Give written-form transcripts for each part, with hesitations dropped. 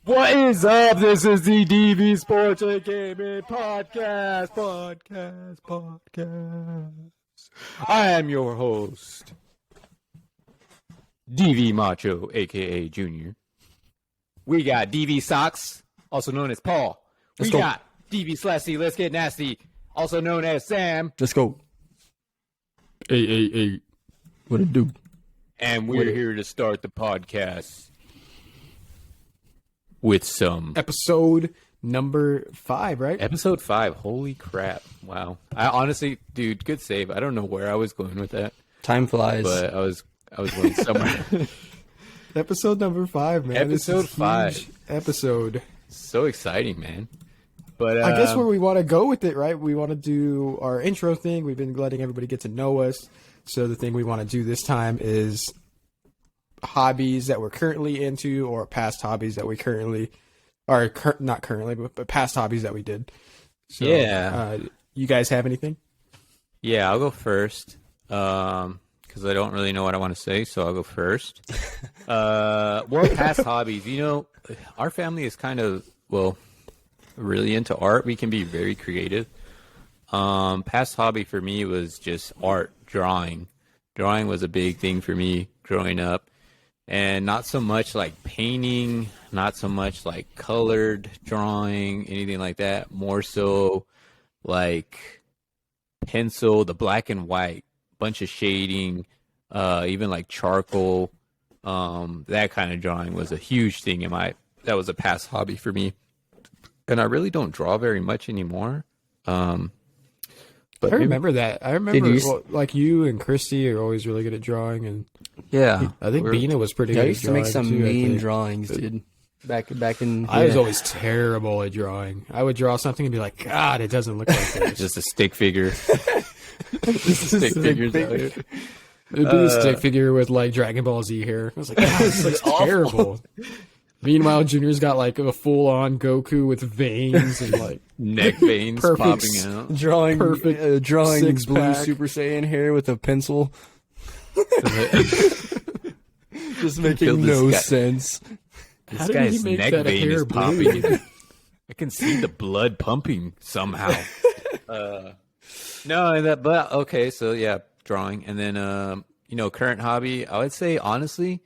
What is up? This is the DV Sports and Gaming Podcast. I am your host, DV Macho, aka Junior. We got DV Socks, also known as Paul. We got DV Slessy, Let's Get Nasty, also known as Sam. Let's go. Hey. What it do? And we're here to start the podcast with some Episode number 5, right? Episode 5. Holy crap. Wow. I honestly, dude, good save. I don't know where I was going with that. Time flies. But I was going somewhere. Episode number 5, man. Episode 5. Episode. So exciting, man. But I guess where we want to go with it, right? We want to do our intro thing. We've been letting everybody get to know us. So the thing we want to do this time is hobbies that we're currently into, or past hobbies that we currently are not currently, but past hobbies that we did. So, yeah. You guys have anything? Yeah, I'll go first. Because I don't really know what I want to say, so I'll go first. Well, past hobbies. You know, our family is kind of, really into art. We can be very creative. Past hobby for me was just art, drawing. Drawing was a big thing for me growing up. And not so much like painting, not so much like colored drawing, anything like that. More so like pencil, the black and white, bunch of shading, even like charcoal. That kind of drawing was a huge thing that was a past hobby for me. And I really don't draw very much anymore. But I remember that. I remember, like you and Christy are always really good at drawing, and I think Bina was pretty good. I used to make some mean drawings, dude. Back in. I was always terrible at drawing. I would draw something and be like, God, it doesn't look like this. Just a stick figure. Just a stick figure. It'd be a stick figure with like Dragon Ball Z hair. I was like, God, this looks terrible. Meanwhile, Junior's got like a full-on Goku with veins and like neck veins popping out. Drawing blue six-pack. Super Saiyan hair with a pencil. Just making no sense. This guy's neck vein is popping. I can see the blood pumping somehow. Okay, so yeah, drawing. And then, current hobby, I would say, honestly,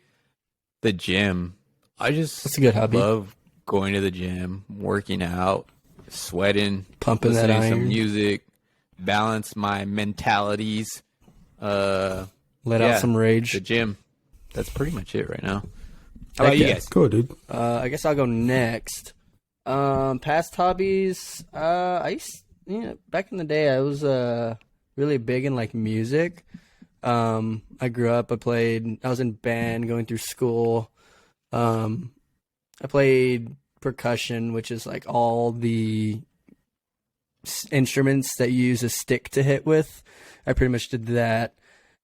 the gym. That's a good hobby. Love going to the gym, working out, sweating, pumping that iron, some music, balance my mentalities, let out some rage. The gym. That's pretty much it right now. How about you guys? Cool, dude. I guess I'll go next. Past hobbies. Back in the day, I was really big in like music. I grew up. I was in band going through school. I played percussion, which is like all the instruments that you use a stick to hit with. I pretty much did that.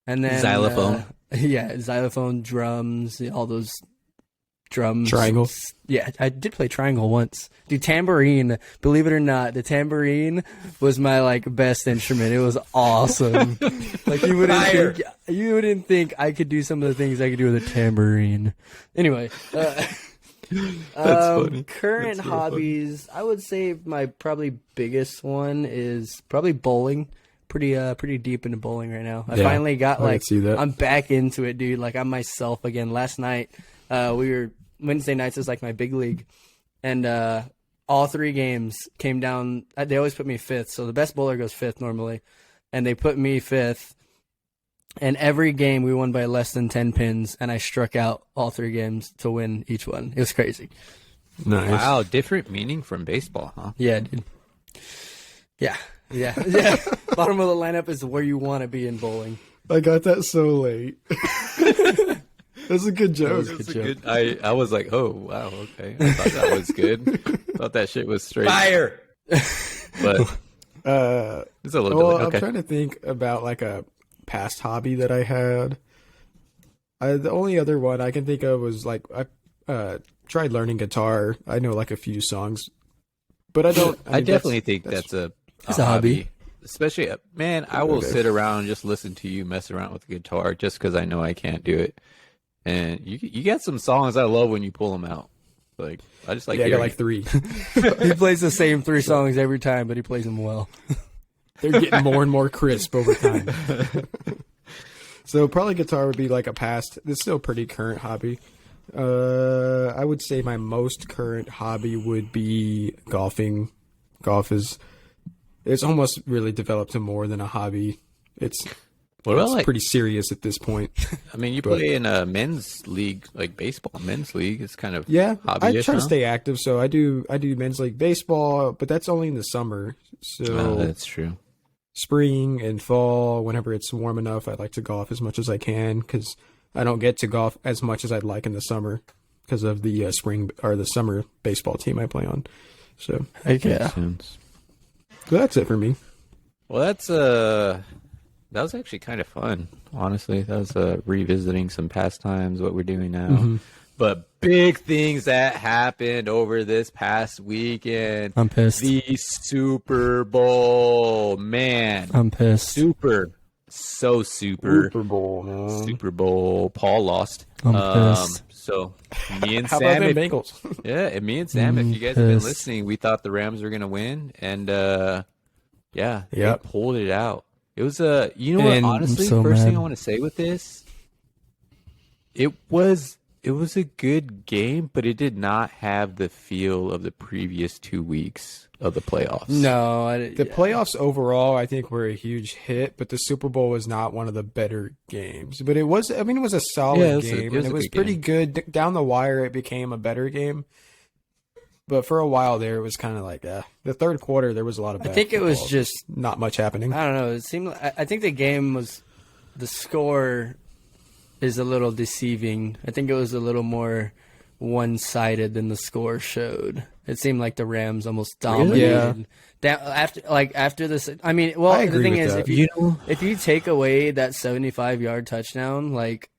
And then xylophone. Xylophone, drums, all those drums. Triangle. Yeah, I did play triangle once. Dude, tambourine, believe it or not, the tambourine was my like best instrument. It was awesome. Like you wouldn't think I could do some of the things I could do with a tambourine. Anyway, That's funny. Current hobbies, I would say my probably biggest one is probably bowling. Pretty deep into bowling right now. I finally got I'm back into it, dude. Like I'm myself again. Last night, Wednesday nights is like my big league, and all 3 games came down. They always put me 5th, so the best bowler goes 5th normally, and they put me 5th. And every game we won by less than 10 pins, and I struck out all 3 games to win each one. It was crazy. Nice. Wow, different meaning from baseball, huh? Yeah, dude. Yeah. Bottom of the lineup is where you want to be in bowling. I got that so late. That's a good joke. I was like, oh, wow, okay. I thought that was good. Thought that shit was straight. Fire! But it's a little bit. Okay. I'm trying to think about like a past hobby that I had. The only other one I can think of was like I tried learning guitar. I know like a few songs, but I don't. I definitely think that's a hobby. Especially, man, I will sit around and just listen to you mess around with the guitar just because I know I can't do it. And you get some songs I love when you pull them out. Like I just like I got hearing like it. 3. He plays the same 3 songs every time, but he plays them well. They're getting more and more crisp over time. So probably guitar would be like a past. It's still a pretty current hobby. I would say my most current hobby would be golfing. It's almost really developed to more than a hobby. It's pretty serious at this point. I mean, you play in a men's league, like baseball, men's league. It's kind of I try to stay active, so I do men's league baseball, but that's only in the summer. So that's true. Spring and fall, whenever it's warm enough, I like to golf as much as I can because I don't get to golf as much as I'd like in the summer because of the spring or the summer baseball team I play on. So makes sense. So that's it for me. Well, that was actually kind of fun, honestly. That was revisiting some pastimes, what we're doing now. Mm-hmm. But big things that happened over this past weekend. I'm pissed. The Super Bowl, man. I'm pissed. Super Bowl, man. Super Bowl. Paul lost. I'm pissed. So me and How Sam, about them Bengals? and me and Sam, if you guys have been listening, we thought the Rams were gonna win, and they pulled it out. It was what? Honestly, first thing I want to say with this, it was a good game, but it did not have the feel of the previous 2 weeks of the playoffs. No, the playoffs overall, I think, were a huge hit, but the Super Bowl was not one of the better games. But it was, it was a solid game, and it was pretty good. Down the wire, it became a better game. But for a while there, it was kind of like the third quarter. There was a lot of. I think it was just not much happening. I don't know. It seemed. I think the game was, the score is a little deceiving. I think it was a little more one-sided than the score showed. It seemed like the Rams almost dominated. Yeah. After this, I mean, well, the thing is, if you take away that 75-yard touchdown, like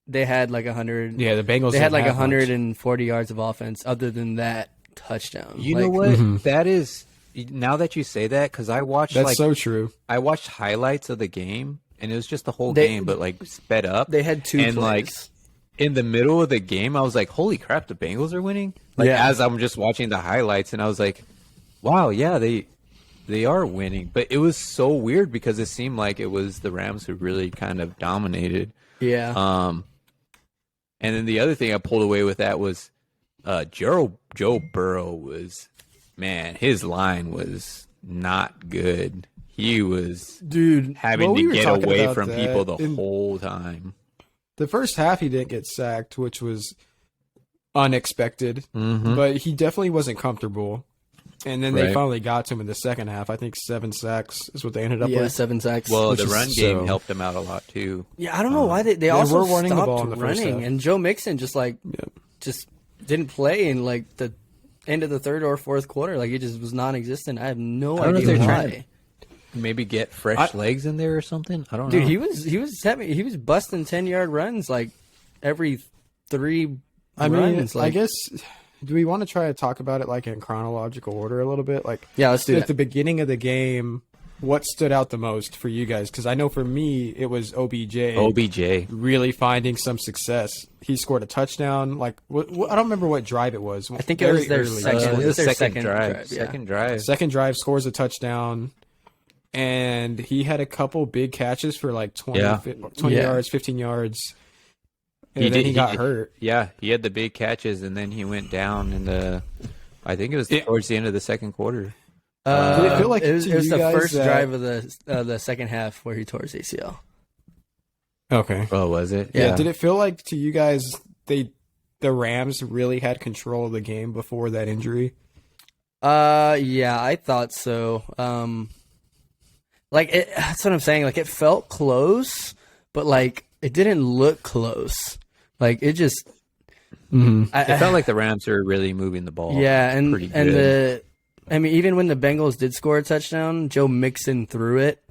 they had like 100. Yeah, the Bengals. They had like 140 yards of offense. Other than that touchdown, you know what? That is, now that you say that, because I watched. That's so true. I watched highlights of the game, and it was just the whole game, but like sped up. They had 2 and plays. Like in the middle of the game, I was like, "Holy crap, the Bengals are winning!" Like as I'm just watching the highlights, and I was like, "Wow, yeah, they are winning." But it was so weird because it seemed like it was the Rams who really kind of dominated. Yeah. And then the other thing I pulled away with that was Joe Burrow was, man, his line was not good. He was having to get away from people the whole time. The first half he didn't get sacked, which was unexpected, but he definitely wasn't comfortable. And then they finally got to him in the second half. I think 7 sacks is what they ended up with. 7 sacks. Well, the run game helped him out a lot too. Yeah, I don't know why they also were running stopped the ball in the first half. and Joe Mixon just didn't play in like the end of the third or fourth quarter. Like he just was non-existent. I have no idea why. Maybe get fresh legs in there or something. I don't know. Dude, he was busting 10-yard runs like every 3 runs. I guess. Do we want to try to talk about it like in chronological order a little bit? Like, let's do it. At the beginning of the game, what stood out the most for you guys? Because I know for me, it was OBJ really finding some success. He scored a touchdown. Like, I don't remember what drive it was. I think it was their second drive. Second drive, scores a touchdown. And he had a couple big catches for like 20 yards, 15 yards. And then he got hurt. Yeah, he had the big catches, and then he went down in I think it was towards the end of the second quarter. Did it feel like it was the first drive of the second half where he tore his ACL? Okay. Oh, was it? Yeah. Did it feel like to you guys the Rams really had control of the game before that injury? Yeah, I thought so. That's what I'm saying. Like, it felt close, but like it didn't look close. Like it just. It felt like the Rams were really moving the ball. Yeah, pretty good. Even when the Bengals did score a touchdown, Joe Mixon threw it.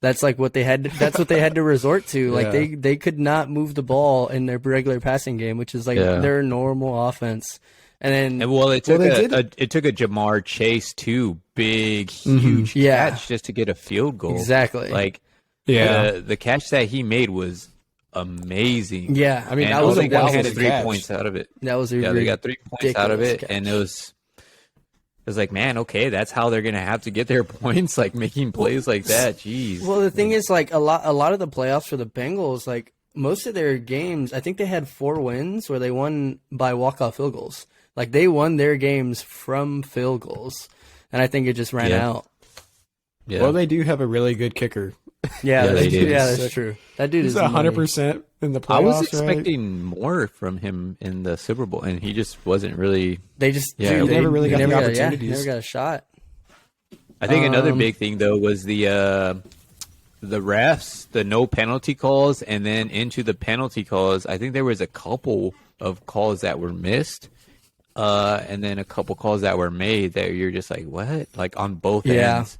That's like what they had. That's what they had to resort to. Like they could not move the ball in their regular passing game, which is like their normal offense. And then, it took a Jamar Chase too, big, huge catch just to get a field goal. Exactly. Like, the catch that he made was amazing. Yeah, I mean, and that was all a they got wild was 3 catch. points out of it. That was they got 3 points out of it, catch. and it was like, man, okay, that's how they're gonna have to get their points, like making plays like that. Jeez. Well, the thing is, like a lot of the playoffs for the Bengals, like most of their games, I think they had 4 wins where they won by walk-off field goals. Like they won their games from field goals, and I think it just ran out. Yeah. Well, they do have a really good kicker. Yeah, they do. that's true. That dude He's is 100% in the playoffs. I was right? expecting more from him in the Super Bowl, and he just wasn't really. They just Yeah, he never really got the got, opportunities. never got a shot. I think another big thing though was the refs, the no penalty calls, and then into the penalty calls. I think there was a couple of calls that were missed, and then a couple calls that were made that you're just like, what? Like on both ends.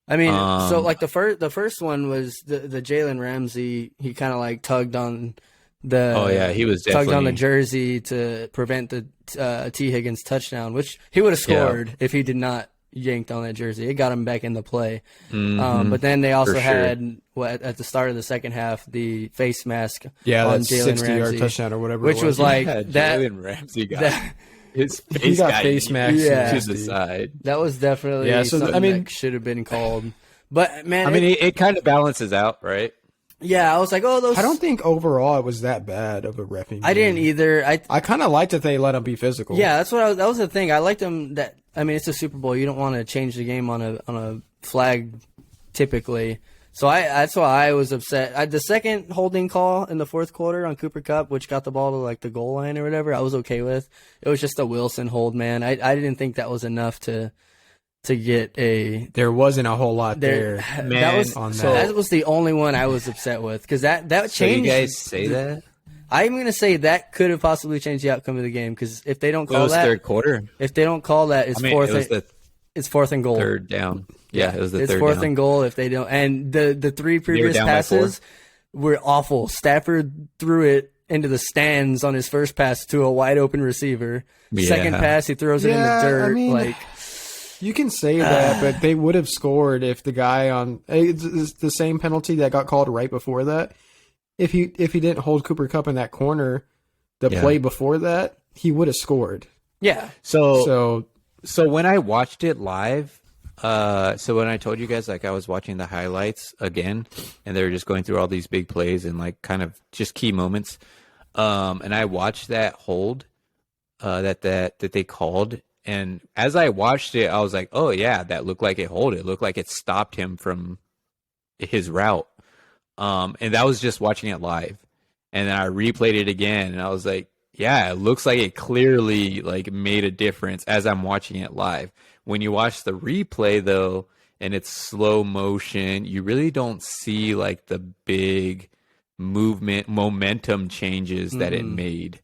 I mean, so like the first one was the Jalen Ramsey. He kind of like tugged on the. He was tugged on the definitely jersey to prevent the T Higgins touchdown, which he would have scored if he did not yanked on that jersey. It got him back into play. But then they also had at the start of the second half the face mask on Jalen 60-yard Ramsey touchdown or whatever, which was like that. Jalen Ramsey got his face he got face mask to the side. That was definitely something that should have been called. But man, I mean, it kind of balances out, right? Yeah, I was like, oh, those. I don't think overall it was that bad of a reffing. I didn't either. I kind of liked that they let them be physical. Yeah, that's what that was the thing. I liked them. I mean, it's a Super Bowl. You don't want to change the game on a flag, typically. So that's why I was upset. The second holding call in the fourth quarter on Cooper Kupp, which got the ball to like the goal line or whatever, I was okay with. It was just a Wilson hold, man. I didn't think that was enough to get a. There wasn't a whole lot there. Man, that was the only one I was upset with because that changed. So you guys say that? I'm going to say that could have possibly changed the outcome of the game because if they don't call that third quarter, if they don't call that, it's it's fourth and goal. Third down. Yeah, it was the it's third fourth down. and goal if they don't. And the 3 previous passes were awful. Stafford threw it into the stands on his first pass to a wide open receiver. Yeah. Second pass, he throws it in the dirt. I mean, you can say that, but they would have scored if the guy on it's the same penalty that got called right before that. If he didn't hold Cooper Kupp in that corner, the play before that, he would have scored. Yeah. So when I watched it live, so when I told you guys like I was watching the highlights again, and they were just going through all these big plays and like kind of just key moments, and I watched that hold that they called. And as I watched it, I was like, oh, yeah, that looked like it hold. It looked like it stopped him from his route. And that was just watching it live. And then I replayed it again, and I was like, yeah, it looks like it clearly like made a difference as I'm watching it live. When you watch the replay, though, and it's slow motion, you really don't see like the big momentum changes that it made.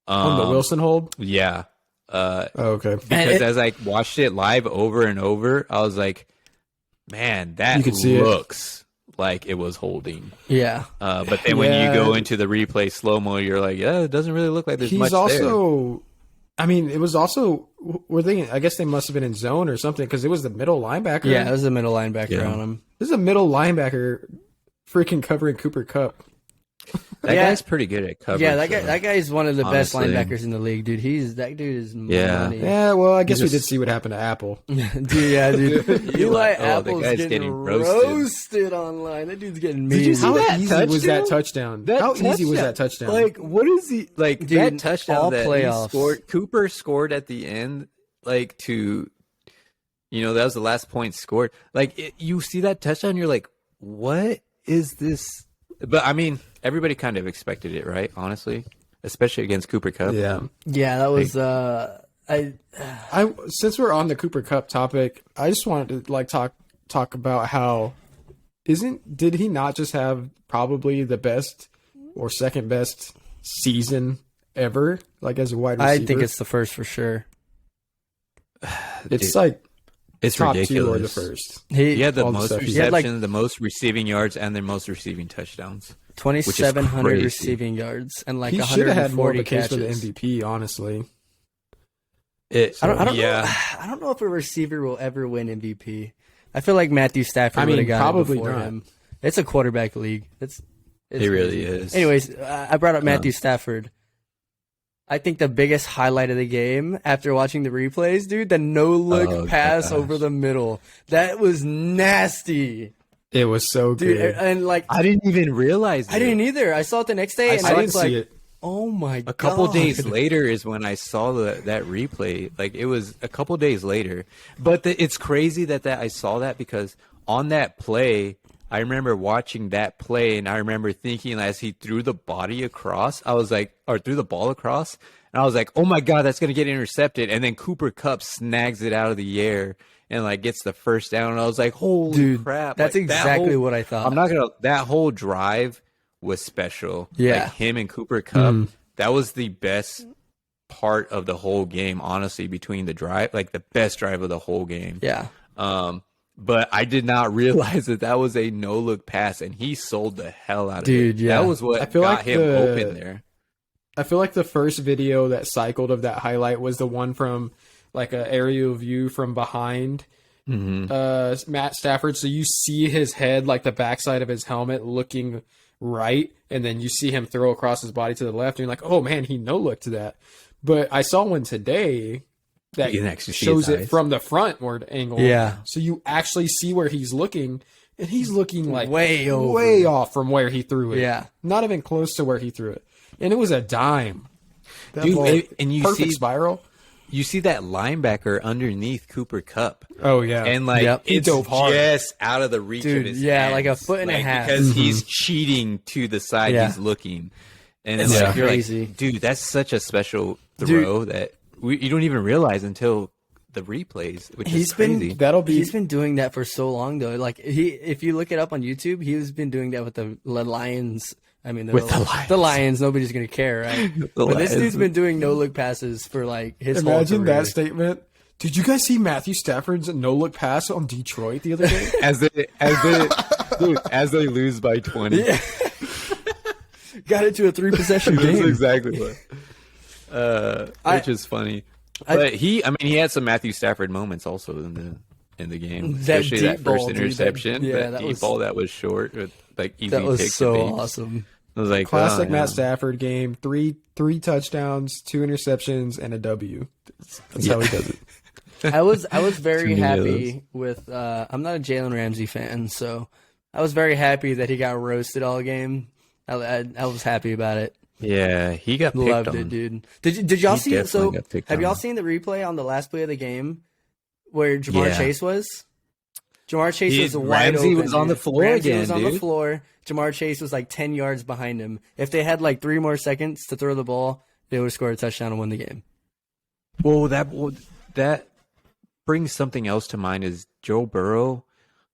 On the Wilson hold? Yeah. Okay. Because as I watched it live over and over, I was like, man, that looks like it was holding. Yeah. But then when you go into the replay slow-mo, you're like, yeah, it doesn't really look like there's much there. I mean, it was also, I guess they must have been in zone or something because it was the middle linebacker. Yeah, it was the middle linebacker on him. This is a middle linebacker freaking covering Cooper Kupp. That guy's pretty good at coverage. Yeah, that guy is one of the best linebackers in the league, dude. That dude is money. Yeah, well, I guess we did see what happened to Apple. dude. Eli Apple's getting roasted online. That dude's getting mean. Did you see how easy was that touchdown? How easy was that touchdown? Like, what is he like? Dude, that touchdown that playoffs. He scored, Cooper scored at the end, like that was the last point scored. Like, you see that touchdown, you're like, what is this? But I mean, everybody kind of expected it, right? Honestly, especially against Cooper Kupp. Yeah, that was. Since we're on the Cooper Kupp topic, I just wanted to like talk about how did he not just have probably the best or second best season ever, like as a wide receiver? I think it's the first for sure. It's like. It's top ridiculous. 2 or the first. He had the most receptions, the most receiving yards, and the most receiving touchdowns. 2,700 receiving yards and like 140 he should have had more of a case catches. for the MVP, honestly. I don't know if a receiver will ever win MVP. I feel like Matthew Stafford would have got it before him. It's a quarterback league. It's It really crazy. is. Anyways, I brought up Matthew Stafford. I think the biggest highlight of the game after watching the replays, dude, the no-look pass over the middle. That was nasty. It was so dude, good. And like I didn't even realize it. I didn't either. I saw it the next day, and I was like, see it. oh my god. A couple days later is when I saw that replay. Like, it was a couple days later. But it's crazy that I saw that, because on that play, I remember watching that play, and I remember thinking as he threw the body across, I was like, or threw the ball across, and I was like, oh my God, that's going to get intercepted. And then Cooper Kupp snags it out of the air and like gets the first down. And I was like, holy crap. That's like, exactly what I thought. I'm not going to, that whole drive was special. Yeah. Like, him and Cooper Kupp, that was the best part of the whole game, honestly, between the drive, like the best drive of the whole game. Yeah. But I did not realize that was a no-look pass, and he sold the hell out of it. Dude, yeah. That was what got him open there. I feel like the first video that cycled of that highlight was the one from like an aerial view from behind Matt Stafford. So you see his head, like the backside of his helmet, looking right, and then you see him throw across his body to the left, and you're like, oh man, he no-looked that. But I saw one today that shows it from the frontward angle. Yeah. So you actually see where he's looking, and he's looking like way off from where he threw it. Yeah. Not even close to where he threw it. And it was a dime. That Dude, ball, and you perfect see spiral. You see that linebacker underneath Cooper Kupp. Oh yeah. And like he it's dove hard. just out of the reach of his hands. like a foot and a half. Because he's cheating to the side he's looking. And it's like, you're crazy. like, dude, that's such a special throw that you don't even realize until the replays, which is crazy. He's been doing that for so long though. Like if you look it up on YouTube, he's been doing that with the Lions. I mean, the Lions, nobody's gonna care, right? But this dude's been doing no-look passes for like his whole Imagine career. that statement. Did you guys see Matthew Stafford's no-look pass on Detroit the other day? as they lose by 20. Yeah. Got it to a 3-possession game. That's exactly what. Which is funny. But he had some Matthew Stafford moments also in the game, especially that first interception. That deep ball that was short, with like easy that was pick so to make. awesome. I was like, classic Matt Stafford game. Three touchdowns, 2 interceptions, and a W. That's how he does it. I was very happy with. I'm not a Jalen Ramsey fan, so I was very happy that he got roasted all game. I was happy about it. Yeah, he got picked Loved on. it, dude. Did y'all see it? So have y'all seen the replay on the last play of the game where Jamar Chase was? Jamar Chase was wide open. Ramsey was on the floor Ramsey again, was on the floor. Jamar Chase was like 10 yards behind him. If they had like 3 more seconds to throw the ball, they would have scored a touchdown and won the game. Well, that brings something else to mind. Is Joe Burrow,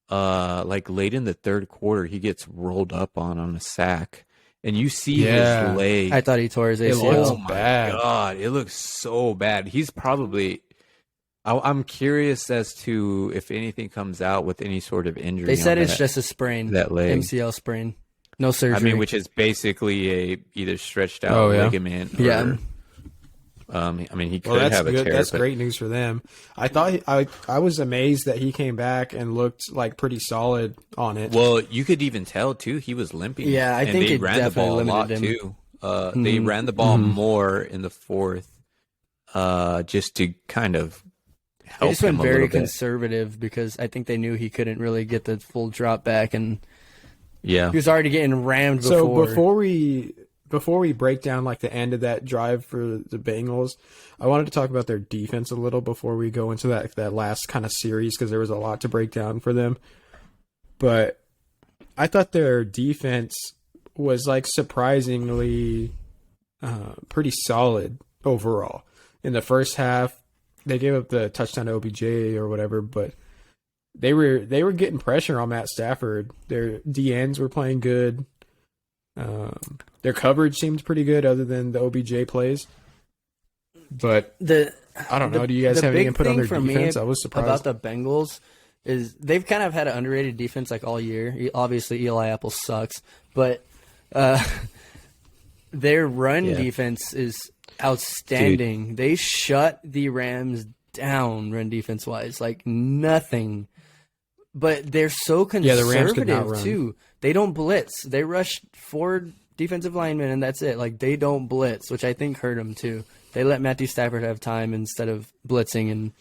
like late in the third quarter, he gets rolled up on a sack, and you see his leg. I thought he tore his ACL. Oh my God, it looks so bad. He's probably. I'm curious as to if anything comes out with any sort of injury. They said it's just a sprain, that leg, MCL sprain, no surgery. I mean, which is basically a either stretched out ligament. Or, I mean, he could have a tear. That's great news for them. I thought I was amazed that he came back and looked like pretty solid on it. Well, you could even tell too. He was limping. Yeah, I think they it ran the ball a lot him. too. They ran the ball more in the fourth, just to kind of. They just went very conservative because I think they knew he couldn't really get the full drop back, and he was already getting rammed before. So before we break down like the end of that drive for the Bengals, I wanted to talk about their defense a little before we go into that last kind of series, because there was a lot to break down for them. But I thought their defense was like surprisingly pretty solid overall. In the first half, they gave up the touchdown to OBJ or whatever, but they were getting pressure on Matt Stafford. Their DNs were playing good. Their coverage seemed pretty good, other than the OBJ plays. But I don't know. Do you guys have any input on their defense? I was surprised about the Bengals. Is they've kind of had an underrated defense like all year. Obviously, Eli Apple sucks, but their run defense is outstanding. Dude. They shut the Rams down run defense wise, like nothing but they're so the Rams could not conservative run. too. They don't blitz. They rush 4 defensive linemen, and that's it. Like, they don't blitz, which I think hurt them too. They let Matthew Stafford have time instead of blitzing and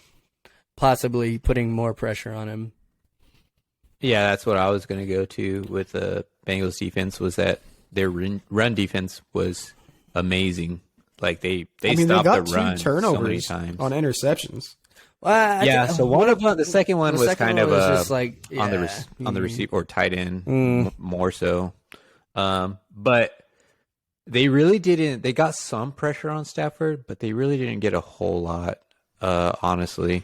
possibly putting more pressure on him. Yeah, that's what I was going to go to with the Bengals defense, was that their run defense was amazing. Like, they stopped got the run 2 so many turnovers times. on interceptions. Yeah, so one of them, the second one was kind of just like, on the receiver or tight end more so. But they really didn't. They got some pressure on Stafford, but they really didn't get a whole lot, honestly.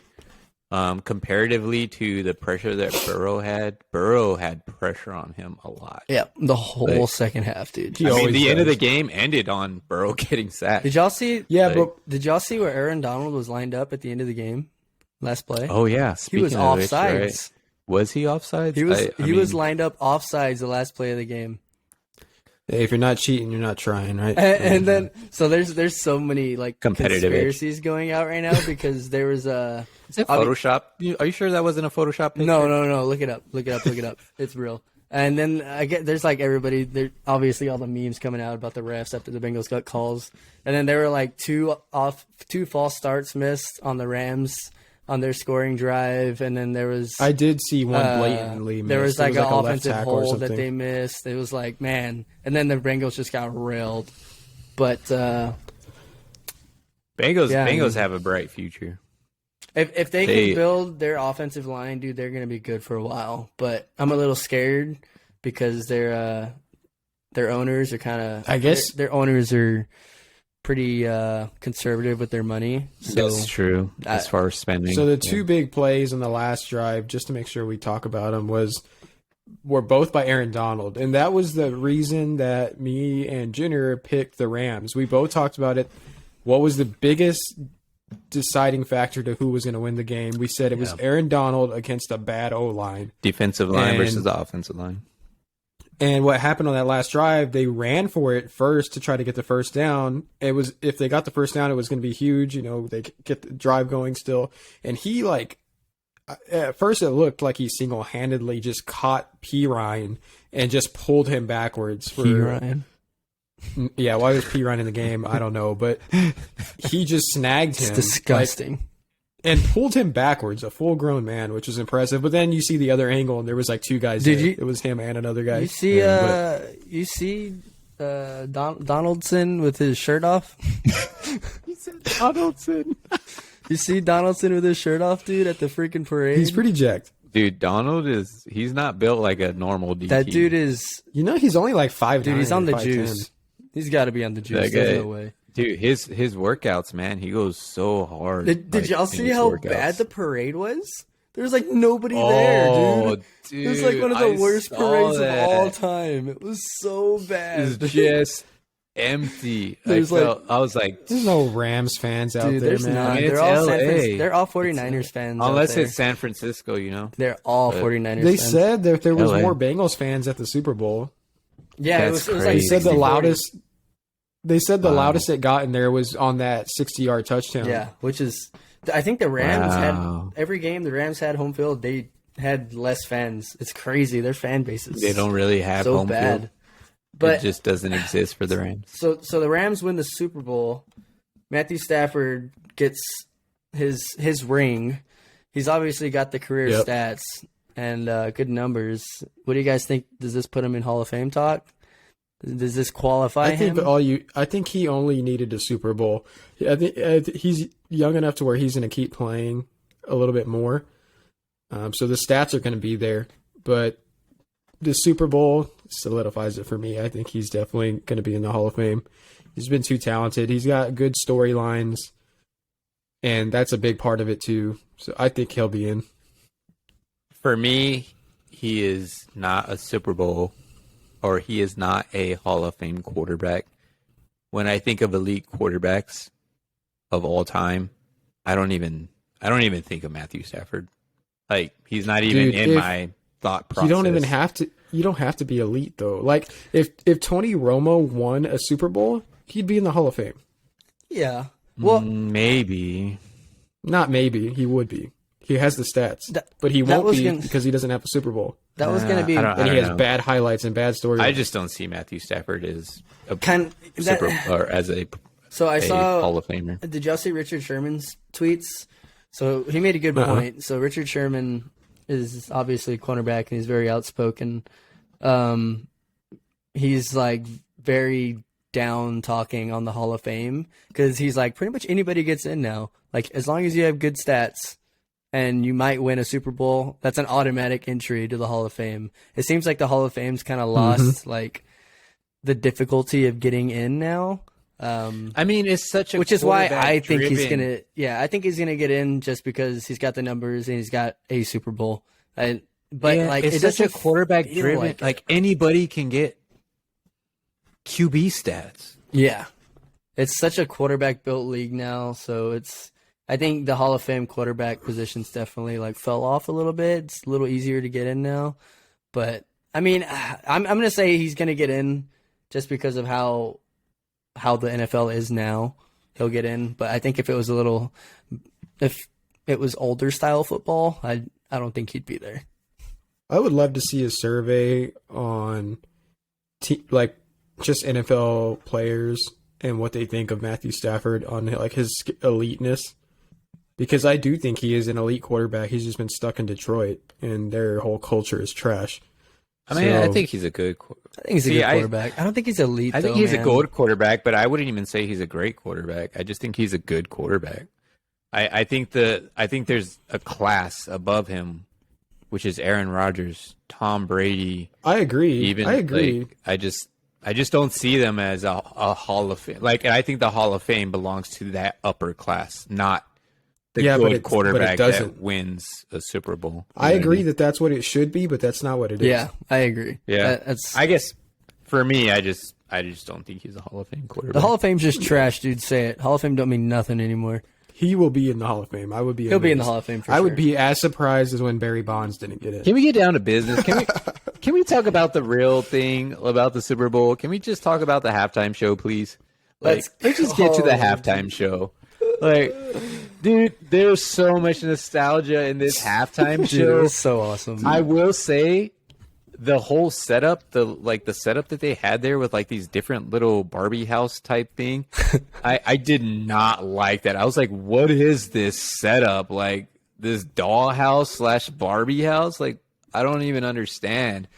Comparatively to the pressure that Burrow had pressure on him a lot. Yeah, the whole second half, dude. The end of the game ended on Burrow getting sacked. Did y'all see? Yeah, but did y'all see where Aaron Donald was lined up at the end of the game, last play? Oh yeah, he was offsides. Right? Was he offsides? He was lined up offsides the last play of the game. Hey, if you're not cheating, you're not trying, right? And then, so there's so many like competitive conspiracies going out right now because there was a. Is it Photoshop? Are you sure that wasn't a Photoshop picture? No. Look it up. It's real. And then there's like everybody. There obviously all the memes coming out about the refs after the Bengals got calls. And then there were like 2 false starts missed on the Rams on their scoring drive, and then there was. I did see one blatantly missed. There was like an offensive hold that they missed. It was like, man, and then the Bengals just got railed. But Bengals have a bright future. If they can build their offensive line, dude, they're gonna be good for a while. But I'm a little scared because their owners are kind of. I guess their owners are pretty conservative with their money. So that's true as far as spending. So the 2 big plays in the last drive, just to make sure we talk about them, were both by Aaron Donald, and that was the reason that me and Junior picked the Rams. We both talked about it. What was the biggest deciding factor to who was going to win the game? We said it was Aaron Donald against a bad O-line. Defensive line versus the offensive line. And what happened on that last drive, they ran for it first to try to get the first down. It was, if they got the first down, it was going to be huge. You know, they get the drive going still. And he, like, at first it looked like he single-handedly just caught P. Ryan and just pulled him backwards. P. Ryan. Yeah, why was P. Ryan in the game? I don't know. But he just snagged him. It's disgusting. And pulled him backwards, a full-grown man, which was impressive. But then you see the other angle, and there was like 2 guys there. It was him and another guy. You see Donaldson with his shirt off? He said Donaldson. You see Donaldson with his shirt off, dude, at the freaking parade? He's pretty jacked. Dude, Donald he's not built like a normal DT. That dude is... You know, he's only like 5'9". Dude, he's on the juice. He's got to be on the juice. There's no way. Dude, his workouts, man, he goes so hard. Did y'all see how bad the parade was? There was like nobody there, dude. It was like one of the worst parades of all time. It was so bad. It's just empty. I was like, there's no Rams fans out there, man. Not. I mean, They're all 49ers fans. Unless it's San Francisco, you know. They're all 49ers They fans. said that there was more Bengals fans at the Super Bowl. Yeah, it was like they said the 60-40. loudest. They said the loudest it got in there was on that 60-yard touchdown. Yeah, which is, I think the Rams had every game. The Rams had home field. They had less fans. It's crazy. Their fan bases. They don't really have so home bad. field. But it just doesn't exist for the Rams. So the Rams win the Super Bowl. Matthew Stafford gets his ring. He's obviously got the career stats and good numbers. What do you guys think? Does this put him in Hall of Fame talk? Does this qualify him? I think he only needed a Super Bowl. I think he's young enough to where he's going to keep playing a little bit more. So the stats are going to be there, but the Super Bowl solidifies it for me. I think he's definitely going to be in the Hall of Fame. He's been too talented. He's got good storylines, and that's a big part of it too. So I think he'll be in. For me, he is not a Super Bowl, or he is not a Hall of Fame quarterback. When I think of elite quarterbacks of all time, I don't even think of Matthew Stafford. Like, he's not even in my thought process. You don't have to be elite though. Like if Tony Romo won a Super Bowl, he'd be in the Hall of Fame. Yeah. Well, maybe. Not maybe, he would be. He has the stats, but he won't be because he doesn't have a Super Bowl. That was going to be, and he has bad highlights and bad stories. I just don't see Matthew Stafford as a so I saw Hall of Famer. Did y'all see Richard Sherman's tweets? So he made a good point. So Richard Sherman is obviously a cornerback and he's very outspoken. He's like very down talking on the Hall of Fame because he's like pretty much anybody gets in now. Like as long as you have good stats and you might win a Super Bowl, that's an automatic entry to the Hall of Fame. It seems like the Hall of Fame's kind of lost like the difficulty of getting in now. I mean, it's such a which is why I think he's gonna. Yeah, I think he's gonna get in just because he's got the numbers and he's got a Super Bowl. But like, it's such a quarterback driven. Like anybody can get QB stats. Yeah, it's such a quarterback built league now. So it's. I think the Hall of Fame quarterback positions definitely like fell off a little bit. It's a little easier to get in now, but I mean, I'm gonna say he's gonna get in just because of how the NFL is now. He'll get in, but I think if it was older style football, I don't think he'd be there. I would love to see a survey on like just NFL players and what they think of Matthew Stafford on like his eliteness. Because I do think he is an elite quarterback. He's just been stuck in Detroit, and their whole culture is trash. I mean, I think he's a good. I think he's a good quarterback. I don't think he's elite. I think he's a good quarterback, but I wouldn't even say he's a great quarterback. I just think he's a good quarterback. I think there's a class above him, which is Aaron Rodgers, Tom Brady. I agree. I agree. Like, I just don't see them as a Hall of Fame. Like, and I think the Hall of Fame belongs to that upper class, not the good quarterback that wins a Super Bowl. I agree that that's what it should be, but that's not what it is. Yeah, I agree. Yeah, I guess for me, I just don't think he's a Hall of Fame quarterback. The Hall of Fame's just trash, dude. Say it. Hall of Fame don't mean nothing anymore. He will be in the Hall of Fame. He'll be in the Hall of Fame for sure. I would be as surprised as when Barry Bonds didn't get it. Can we get down to business? Can we talk about the real thing about the Super Bowl? Can we just talk about the halftime show, please? Let's just get to the halftime show. Like, dude, there's so much nostalgia in this halftime show. It was so awesome. Dude. I will say the whole setup, the setup that they had there with like these different little Barbie house type thing, I did not like that. I was like, what is this setup? Like this dollhouse / Barbie house? Like, I don't even understand.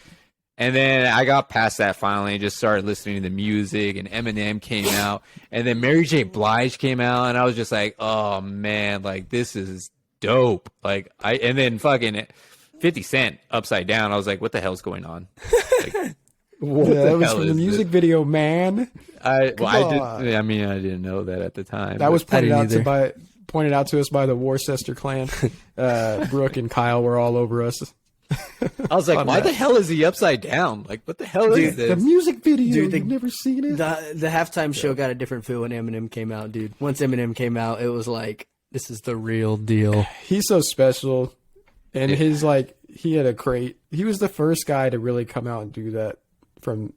And then I got past that finally and just started listening to the music, and Eminem came out, and then Mary J. Blige came out, and I was just like, oh man, like this is dope. Like and then fucking 50 Cent Upside Down. I was like, what the hell's going on? Like, that was from the music video, man. I didn't know that at the time. That was pointed out to us by the Worcester clan. Brooke and Kyle were all over us. I was like, why the hell is he upside down? Like, what the hell is this? The music video, you've never seen it? The halftime show got a different feel when Eminem came out, dude. Once Eminem came out, it was like, this is the real deal. He's so special. And he was the first guy to really come out and do that and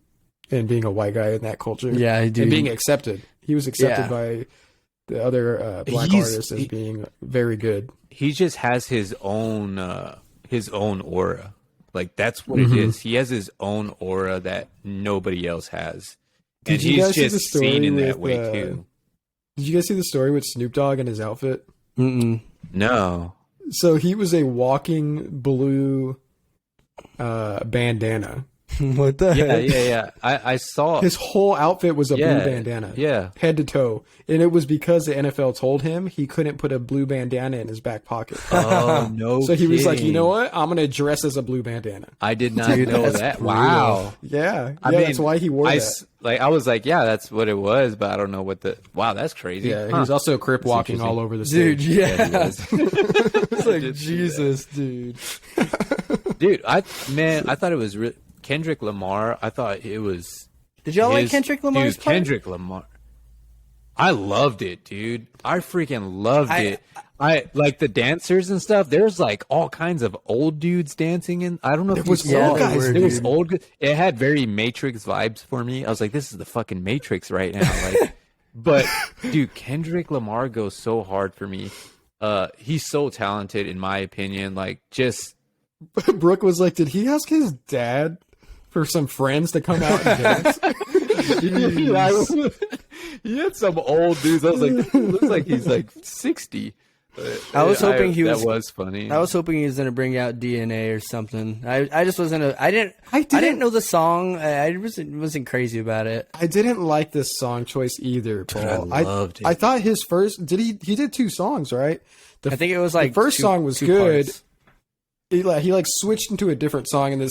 being a white guy in that culture. Yeah, dude. And being accepted. He was accepted by the other black artists as being very good. He just has his own aura. Like, that's what it is. He has his own aura that nobody else has. And he's just seen in that way too. Did you guys see the story with Snoop Dogg and his outfit? Mm-mm. No. So he was a walking blue bandana. What the heck? Yeah. I saw his whole outfit was a blue bandana. Yeah. Head to toe. And it was because the NFL told him he couldn't put a blue bandana in his back pocket. Oh, no. So he was like, you know what? I'm going to dress as a blue bandana. I did not know that. Wow. Yeah. I mean, that's why he wore that. I was like, yeah, that's what it was, but I don't know what wow, that's crazy. Yeah, he was also crip walking all over the stage. Dude, yeah. It's like, Jesus, dude. Dude, I thought it was Kendrick Lamar. I thought it was. Did y'all like Kendrick Lamar's part? Kendrick Lamar. I loved it, dude. I freaking loved it. I like the dancers and stuff. There's like all kinds of old dudes dancing, and I don't know if it was old guys. It was old. It had very Matrix vibes for me. I was like, this is the fucking Matrix right now. Like, but dude, Kendrick Lamar goes so hard for me. He's so talented, in my opinion. Like, just Brooke was like, did he ask his dad for some friends to come out and dance? He had some old dudes. I was like, he looks like he's like 60. I was hoping he was. That was funny. I was hoping he was gonna bring out DNA or something. I just wasn't. I didn't know the song. I wasn't crazy about it. I didn't like this song choice either, Paul. Dude, I loved it. I thought his first he did 2 songs, right? I think it was like the first song was two good. parts. He switched into a different song, and the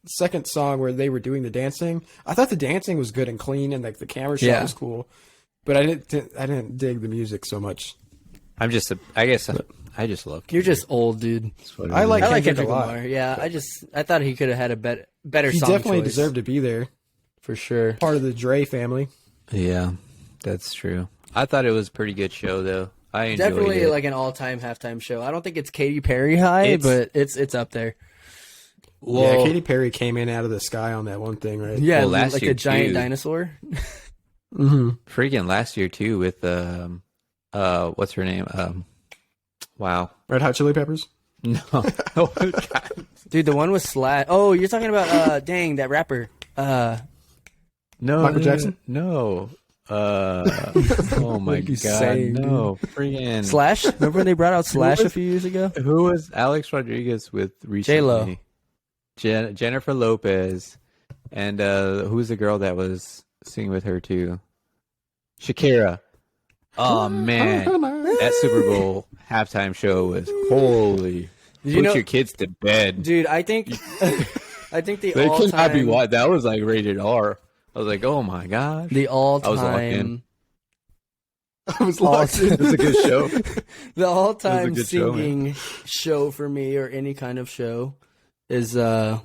second song where they were doing the dancing, I thought the dancing was good and clean, and like the camera shot was cool, but I didn't dig the music so much. I guess I just love Kendrick. You're just old, dude. I like Kendrick a lot. Lamar. Yeah, I thought he could have had a better He song definitely choice. deserved to be there. For sure. Part of the Dre family. Yeah, that's true. I thought it was a pretty good show, though. I enjoyed Definitely it. like an all-time halftime show. I don't think it's Katy Perry high, but it's up there. Yeah, Katy Perry came in out of the sky on that one thing, right? Yeah, Well, last like year a giant too. dinosaur. Freaking last year too with what's her name? Wow. Red Hot Chili Peppers. No. Dude, the one with Slash. Oh, you're talking about dang, that rapper. No. Michael Jackson? No. Oh my you god. saying, No. Freaking Slash? Remember when they brought out Slash a few years ago? Who was Alex Rodriguez with recently? J-Lo. Jennifer Lopez. And who was the girl that was singing with her too? Shakira. Oh man. That Super Bowl halftime show was holy. Put your kids to bed. Dude, I think the They all-time... cannot be what that was like rated R. I was like, oh my gosh. The all-time... I was locked in. I was locked in. It was a good show. The all-time It was a good show, singing show for me, or any kind of show, is Fergie.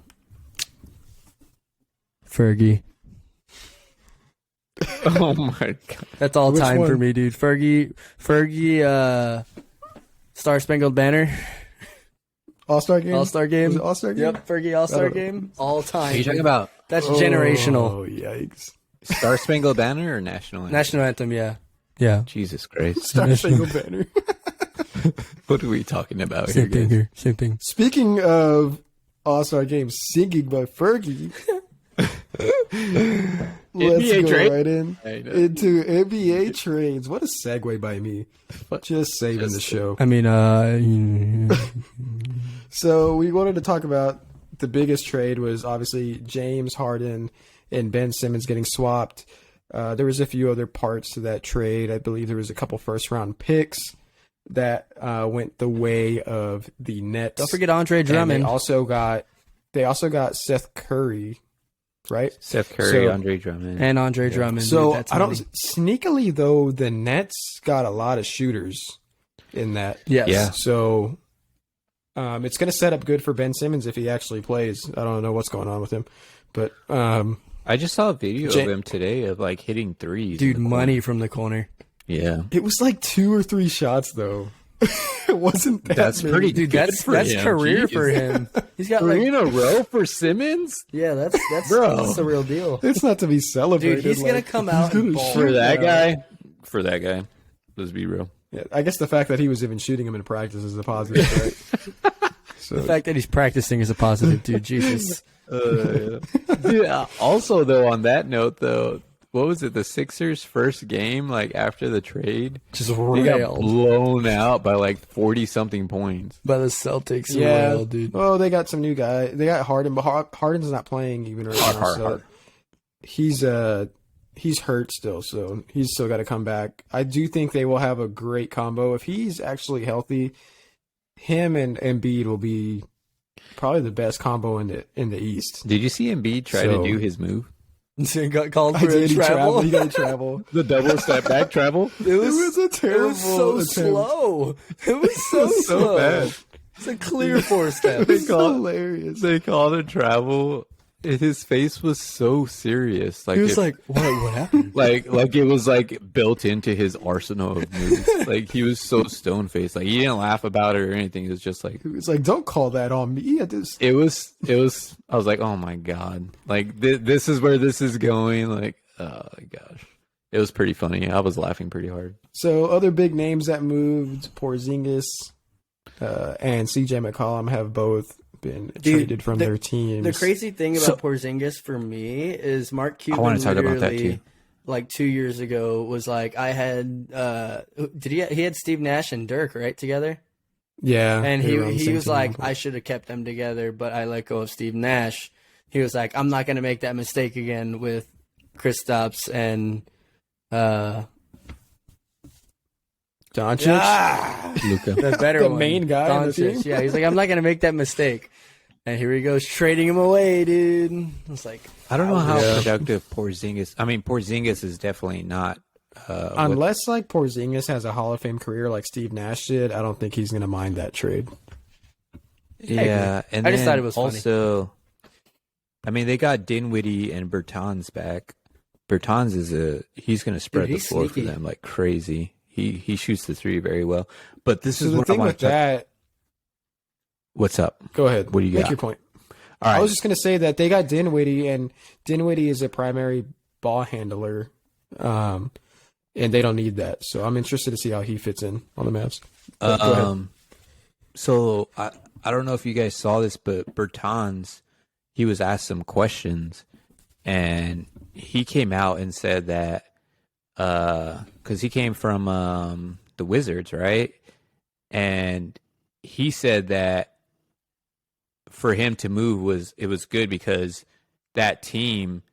Oh my god. That's all Which time for one? me, dude. Fergie, Star Spangled Banner, All-Star Game? All-Star Game. Was it All-Star Game? Yep, Fergie All-Star Game, all time. Are you talking about That's generational. Oh, yikes. Star Spangled Banner or National Anthem? National anthem, yeah. Yeah. Jesus Christ. Star Spangled Banner. What are we talking about Same thing here, here. Same thing. Speaking of All-Star Game singing by Fergie, let's NBA go trade? right into NBA trades. What a segue by me. Just saving the show. I mean, So we wanted to talk about the biggest trade was obviously James Harden and Ben Simmons getting swapped. There was a few other parts to that trade. I believe there was a couple first-round picks that went the way of the Nets. don't forget Andre And Drummond. they also got Seth Curry, right? Seth Curry, So- Andre Drummond. And Andre Drummond. So dude, that's I don't money. sneakily though the Nets got a lot of shooters in that. Yes. Yeah. So it's going to set up good for Ben Simmons if he actually plays. I don't know what's going on with him, but I just saw a video Ja- of him today of like hitting threes. Dude, in the corner. money from the corner. Yeah. it was like 2 or 3 shots though. It wasn't that That's many. pretty Dude, good that's for that's him. career Jeez. for him. He's got 3 like in a row for Simmons? yeah, that's Bro. that's the real deal. It's not to be celebrated. Dude, he's gonna like, come he's out gonna and ball. shoot. For that Yeah. guy? For that guy. Let's be real. Yeah, I guess the fact that he was even shooting him in practice is a positive, right? So The fact that he's practicing is a positive, dude. Jesus. Dude, also, though, on that note, though, what was it? The Sixers' first game, like after the trade, Just they got railed blown out by like 40-something points. by the Celtics. yeah, Railed, dude. well, they got some new guy. They got Harden, but Harden's not playing even right now. So he's hurt still, so he's still got to come back. I do think they will have a great combo if he's actually healthy. Him and Embiid will be probably the best combo in the East. Did you see Embiid try So- to do his move? So he got called I for a did. He travel. He got to travel. The double step back travel? It was a it terrible. was so attempt. slow. It was so so slow. bad. It's a clear 4 steps. It's hilarious. They called it travel. His face was so serious. Like He was if- like, "What happened?" like it was like built into his arsenal of moves. Like he was so stone faced. Like he didn't laugh about it or anything. It was just like He was like, "Don't call that on me." It is. it was. I was like, oh my god. Like this is where this is going. Like oh my gosh. It was pretty funny. I was laughing pretty hard. So other big names that moved, Porzingis and CJ McCollum have both been traded from their teams. The crazy thing about Porzingis for me is Mark Cuban I want to talk about that too. Like 2 years ago was like I had he had Steve Nash and Dirk right together? Yeah. And he was like, I should have kept them together, but I let go of Steve Nash. He was like, I'm not going to make that mistake again with Kristaps and Doncic. Luka. The better The one. main guy on the team. Yeah, he's like, I'm not going to make that mistake. And here he goes trading him away, dude. It's like, I don't know how productive Porzingis. I mean, Porzingis is definitely not. Unless like Porzingis has a Hall of Fame career like Steve Nash did, I don't think he's going to mind that trade. Yeah, and I just then thought it was funny. Also, I mean, they got Dinwiddie and Bertans back. Bertans he's going to spread the floor sneaky for them like crazy. He shoots the three very well. But this is the what thing I want with to that. What's up? Go ahead. What do you got? Make your point. All right. I was just going to say that they got Dinwiddie, and Dinwiddie is a primary ball handler, and they don't need that. So I'm interested to see how he fits in on the Mavs. Go ahead. So I don't know if you guys saw this, but Bertans, he was asked some questions, and he came out and said that because he came from the Wizards, right? And he said that for him to move was good because that team,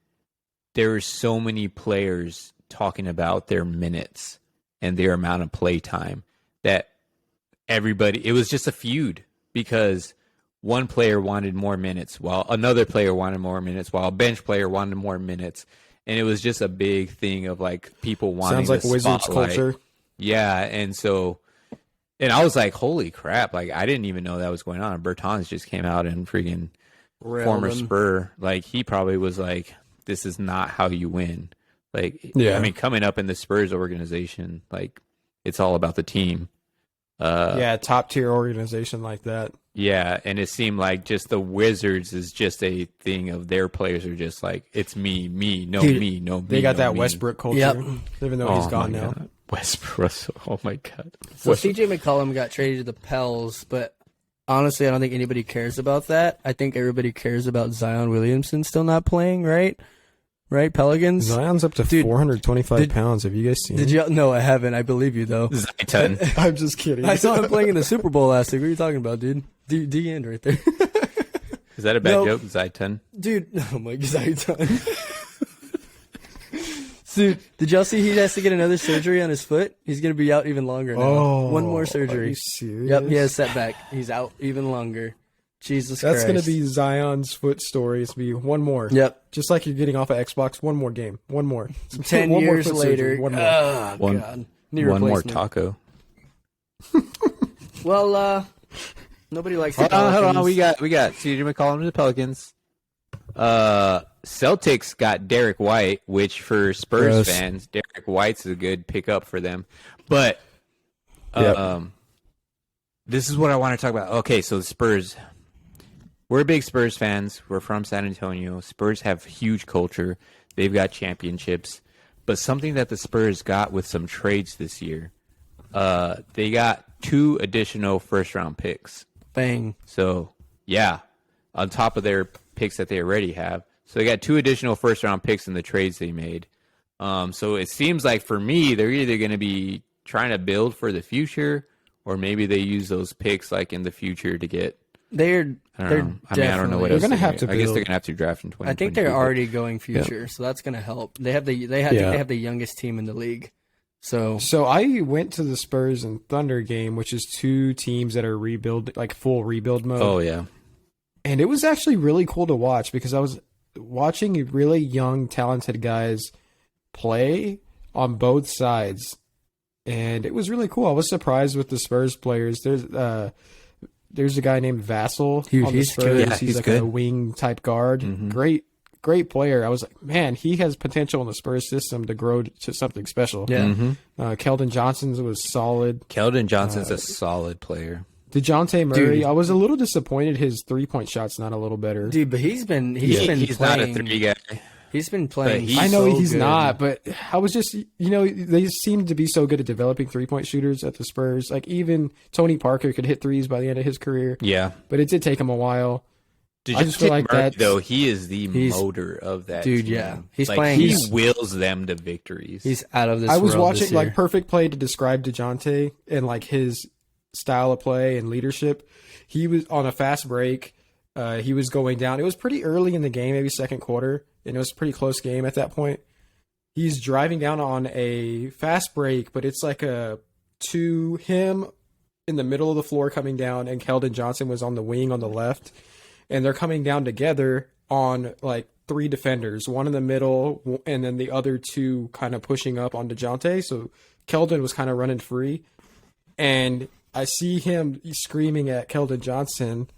there were so many players talking about their minutes and their amount of play time that it was just a feud because one player wanted more minutes while another player wanted more minutes while a bench player wanted more minutes. And it was just a big thing of like people wanting Sounds like the Wizards spotlight. culture. Yeah. And I was like, holy crap. Like, I didn't even know that was going on. Bertans just came out and freaking former Spur. Like, he probably was like, this is not how you win. Like, yeah. I mean, coming up in the Spurs organization, like, it's all about the team. Top tier organization like that. Yeah, and it seemed like just the Wizards is just a thing of their players are just like, it's me, no me. They got that Westbrook culture, even though he's gone now. God. Westbrook, oh my God. So CJ McCollum got traded to the Pels, but honestly, I don't think anybody cares about that. I think everybody cares about Zion Williamson still not playing, right? Right, Pelicans? Zion's up to 425 pounds. Have you guys seen him? No, I haven't. I believe you, though. Zion. I'm just kidding. I saw him playing in the Super Bowl last week. What are you talking about, dude? D-end right there. Is that a bad joke, Zion? Dude, oh my God, Zion. Dude, did y'all see he has to get another surgery on his foot? He's going to be out even longer now. Oh, one more surgery. Are you serious? Yep, he has setback. He's out even longer. Jesus Christ. That's going to be Zion's foot story. It's going to be one more. Yep. Just like you're getting off of Xbox, one more game. One more. 10 one years more later. Surgery, one more. Oh, God. One more taco. Well, nobody likes the Hold Pelicans. on. We got CJ McCollum to the Pelicans. Celtics got Derek White, which for Spurs fans, Derek White's a good pickup for them. But this is what I want to talk about. Okay, so the Spurs. We're big Spurs fans. We're from San Antonio. Spurs have huge culture. They've got championships. But something that the Spurs got with some trades this year, they got 2 additional first-round picks. Bang. So, yeah, on top of their picks that they already have. So they got 2 additional first-round picks in the trades they made. So it seems like for me, they're either going to be trying to build for the future, or maybe they use those picks like in the future to get. I don't know what they're going to have to. I guess they're going to have to draft in 2020. I think they're already going future, so that's going to help. They have they have the youngest team in the league. So I went to the Spurs and Thunder game, which is 2 teams that are full rebuild mode. Oh yeah, and it was actually really cool to watch because I was watching really young, talented guys play on both sides, and it was really cool. I was surprised with the Spurs players. There's a guy named Vassell on the Spurs. Good. Yeah, he's like good. a wing type guard. Mm-hmm. Great player. I was like, man, he has potential in the Spurs system to grow to something special. Yeah. Mm-hmm. Keldon Johnson was solid. Keldon Johnson's a solid player. DeJounte Murray, I was a little disappointed his 3-point shot's not a little better. Dude, but he's been he's playing, not a 3 guy. He's been playing. I know so he's good. not, but I was just, they seem to be so good at developing 3-point shooters at the Spurs. Like even Tony Parker could hit threes by the end of his career. Yeah, but it did take him a while. Did I you just feel like Murray, that though he is the motor of that dude. team. Yeah, he's like, playing. He wills them to victories. He's out of this. I was world watching this year. like perfect play to describe DeJounte and like his style of play and leadership. He was on a fast break. He was going down. It was pretty early in the game, maybe second quarter, and it was a pretty close game at that point. He's driving down on a fast break, but it's like to him in the middle of the floor coming down, and Keldon Johnson was on the wing on the left, and they're coming down together on like 3 defenders, one in the middle, and then the other 2 kind of pushing up on DeJounte. So Keldon was kind of running free, and I see him screaming at Keldon Johnson,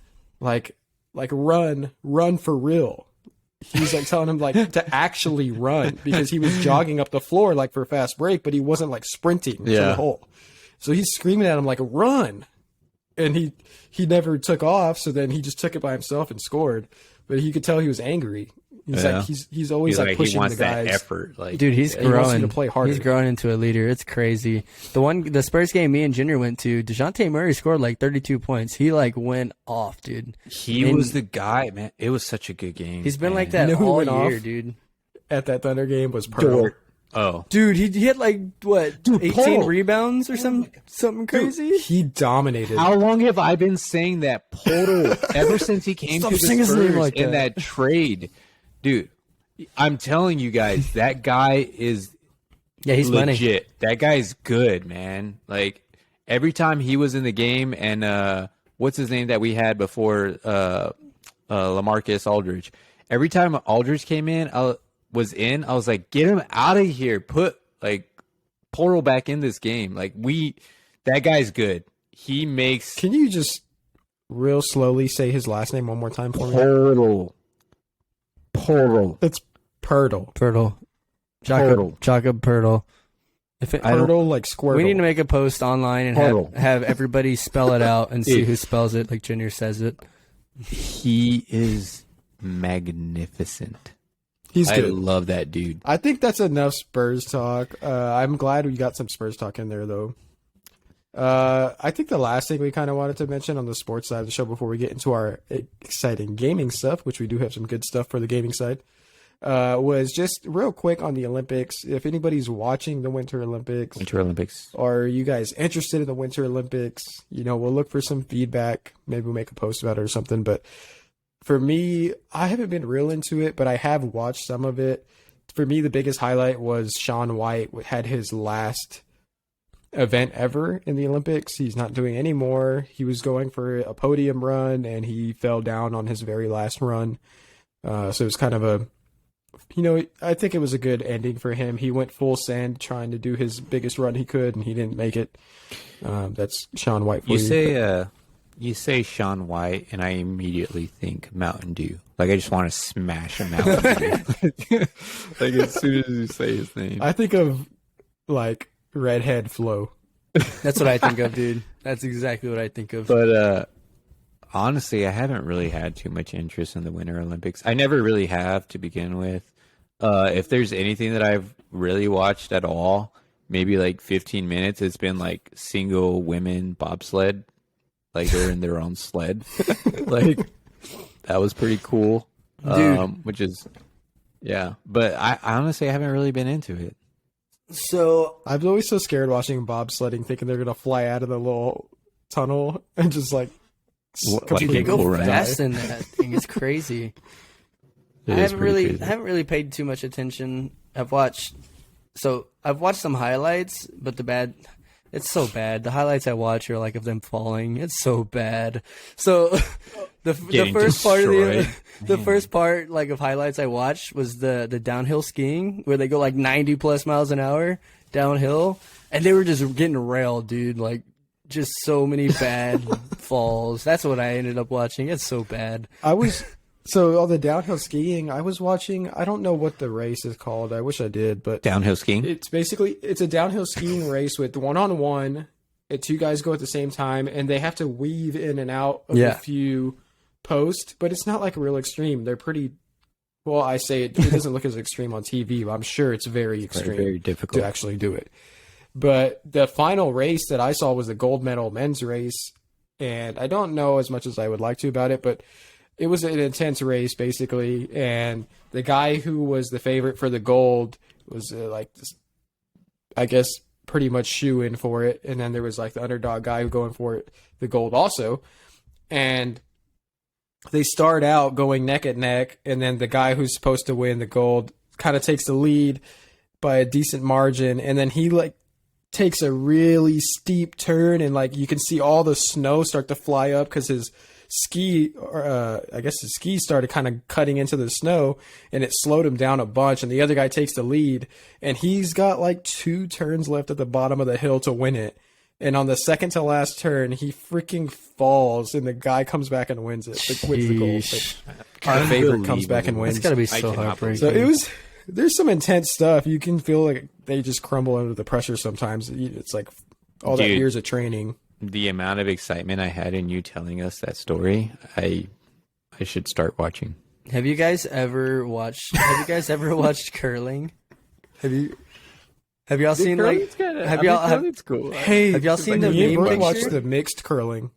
like run for real. He's like telling him like to actually run because he was jogging up the floor like for a fast break, but he wasn't like sprinting to the hole. So he's screaming at him like run, and he never took off. So then he just took it by himself and scored. But you could tell he was angry. He's like he's always like pushing he wants the guys. That effort, like dude, he's growing. He wants you to play harder. He's growing into a leader. It's crazy. The Spurs game me and Junior went to, DeJounte Murray scored like 32 points. He like went off, dude. He was the guy, man. It was such a good game. He's been man. like that all year, dude. At that Thunder game was Pearl. Oh, dude, he had like what, 18 Paul. rebounds or something crazy. Dude, he dominated. How long have I been saying that Portal ever since he came to the Spurs like in that trade, dude? I'm telling you guys, that guy is he's legit. money. That guy's good, man. Like every time he was in the game, and what's his name that we had before LaMarcus Aldridge? Every time Aldridge came in, I was like, get him out of here. Put like Portal back in this game. Like that guy's good. He makes. Can you just real slowly say his last name one more time for me? Portal. It's Pirtle. Jakob Pirtle. Pirtle like Squirtle. We need to make a post online and have everybody spell it out and see who spells it like Junior says it. He is magnificent. He's good. I love that dude. I think that's enough Spurs talk. I'm glad we got some Spurs talk in there, though. I think the last thing we kind of wanted to mention on the sports side of the show before we get into our exciting gaming stuff, which we do have some good stuff for the gaming side, was just real quick on the Olympics. If anybody's watching the Winter Olympics, or are you guys interested in the Winter Olympics, we'll look for some feedback. Maybe we'll make a post about it or something. But for me, I haven't been real into it, but I have watched some of it. For me, the biggest highlight was Shaun White had his last event ever in the Olympics. He's not doing any more. He was going for a podium run, and he fell down on his very last run. So it was kind of I think it was a good ending for him. He went full send trying to do his biggest run he could, and he didn't make it. That's Shaun White for you. You say Shaun White, and I immediately think Mountain Dew. Like, I just want to smash a Mountain Dew. Like, as soon as you say his name. I think of, like, Redhead Flo. That's what I think of, dude. That's exactly what I think of. But, honestly, I haven't really had too much interest in the Winter Olympics. I never really have to begin with. If there's anything that I've really watched at all, maybe, like, 15 minutes, it's been, like, single women bobsled. Like they're in their own sled. Like that was pretty cool. Which is, yeah. But I honestly haven't really been into it. So I'm always so scared watching bobsledding, thinking they're gonna fly out of the little tunnel and just like. Dude, they go fast in that thing. It's crazy. I haven't really paid too much attention. I've watched some highlights, but it's so bad. The highlights I watch are like of them falling. It's so bad. So the first part like of highlights I watched was the downhill skiing where they go like 90 plus miles an hour downhill, and they were just getting railed, dude. Like just so many bad falls. That's what I ended up watching. It's so bad. So all the downhill skiing, I was watching, I don't know what the race is called. I wish I did, but downhill skiing? It's a downhill skiing race with one-on-one. Two guys go at the same time, and they have to weave in and out of a few posts, but it's not like a real extreme. They're pretty Well, I say it doesn't look as extreme on TV, but I'm sure it's very extreme, very difficult to actually do it. But the final race that I saw was the gold medal men's race, and I don't know as much as I would like to about it, but it was an intense race basically. And the guy who was the favorite for the gold was I guess, pretty much shoe in for it. And then there was like the underdog guy who going for it, the gold also, and they start out going neck and neck, and then the guy who's supposed to win the gold kind of takes the lead by a decent margin, and then he like takes a really steep turn, and like you can see all the snow start to fly up because his ski started kind of cutting into the snow, and it slowed him down a bunch, and the other guy takes the lead, and he's got like 2 turns left at the bottom of the hill to win it. And on the second to last turn, he freaking falls, and the guy comes back and wins it. Wins the gold. Our favorite comes back and wins. It's gotta be so heartbreaking. So there's some intense stuff. You can feel like they just crumble under the pressure sometimes. It's like all that years of training. The amount of excitement I had in you telling us that story, I should start watching. Have you guys ever watched curling? Have y'all seen like? Curling's cool. Hey, have y'all seen the meme? Watch the mixed curling.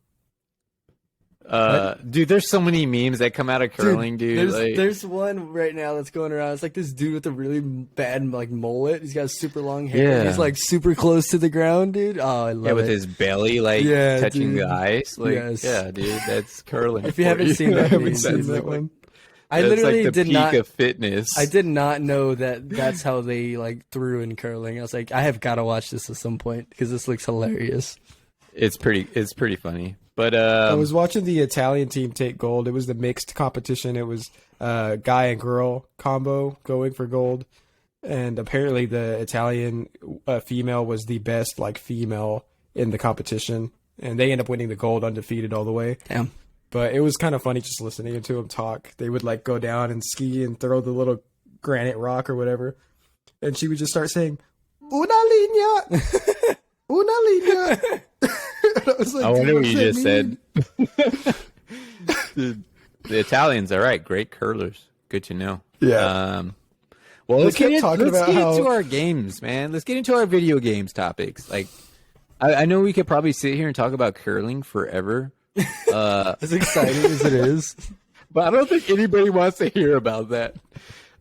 Dude, there's so many memes that come out of curling, dude. There's one right now that's going around. It's like this dude with a really bad like mullet. He's got super long hair. Yeah. He's like super close to the ground, dude. Oh, I love it. With his belly touching the ice. Like, yes. Yeah, dude, that's curling. If you haven't seen that, I haven't seen that one. I literally like the did peak not of fitness. I did not know that's how they like threw in curling. I was like, I have got to watch this at some point because this looks hilarious. It's pretty funny. But I was watching the Italian team take gold. It was the mixed competition. It was guy and girl combo going for gold, and apparently the Italian female was the best like female in the competition, and they end up winning the gold undefeated all the way. Damn. But it was kind of funny just listening to them talk. They would like go down and ski and throw the little granite rock or whatever, and she would just start saying "una linea, una linea." I was like, I wonder what you just mean? said. Dude, the Italians, all right, great curlers. Good to know. Yeah. Well, let's get into how our games, man. Let's get into our video games topics. Like, I know we could probably sit here and talk about curling forever. As exciting as it is, but I don't think anybody wants to hear about that.